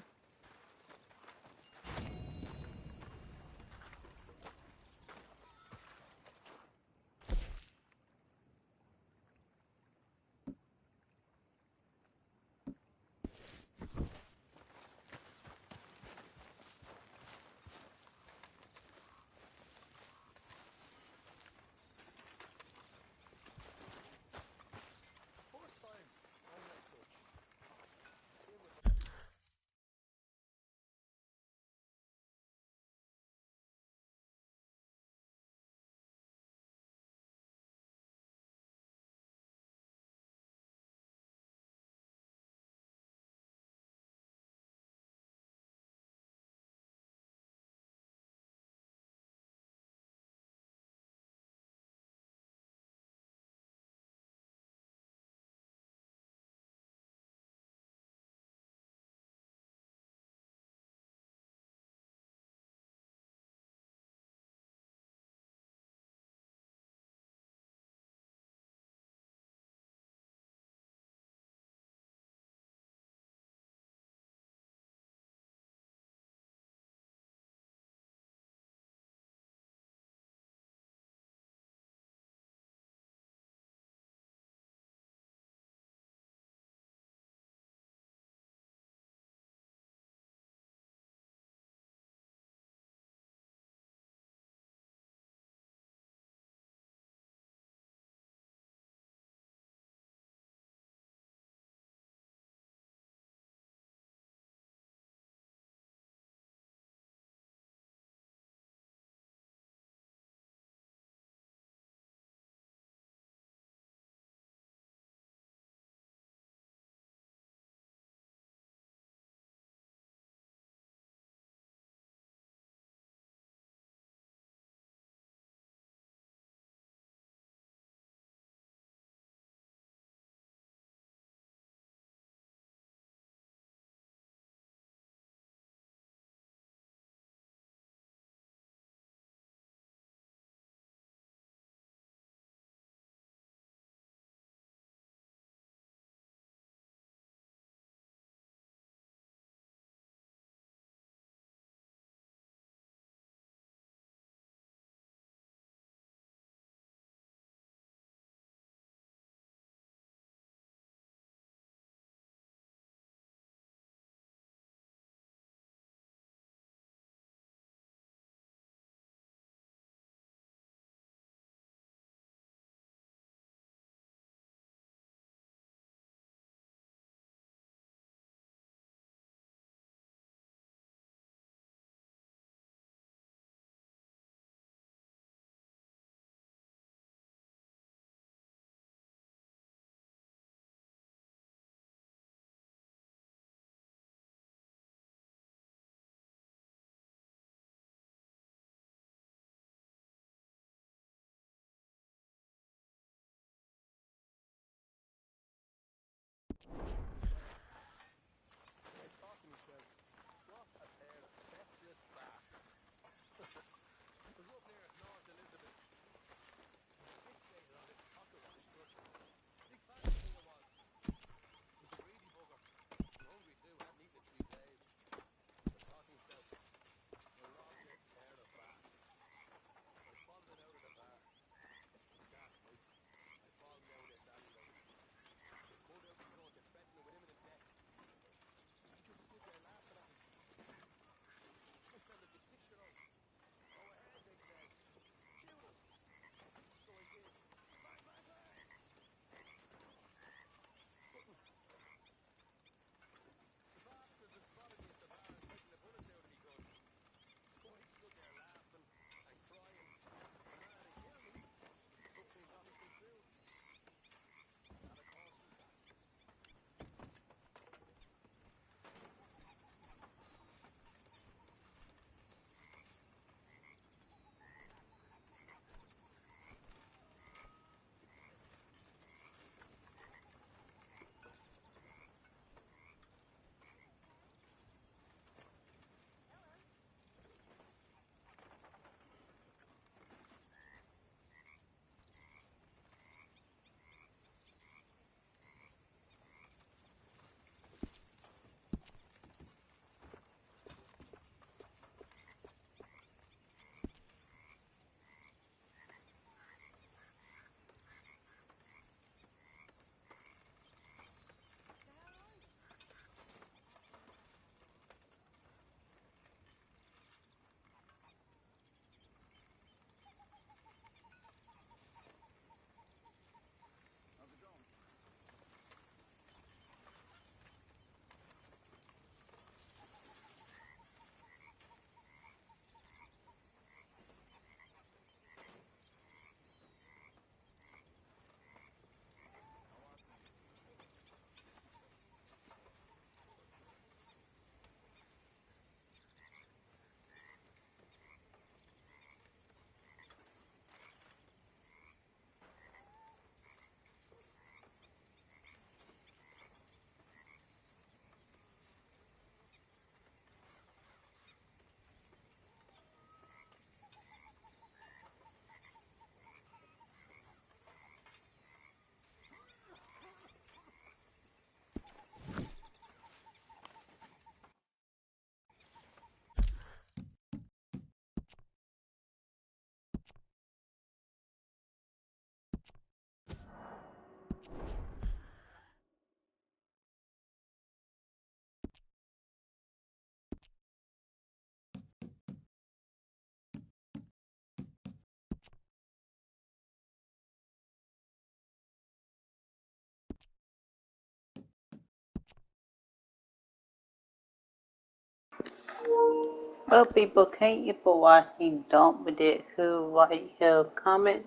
Well, people, thank you for watching. Don't forget to like, share, comment,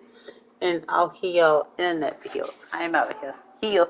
and I'll see y'all in that video. I'm out of here. See you.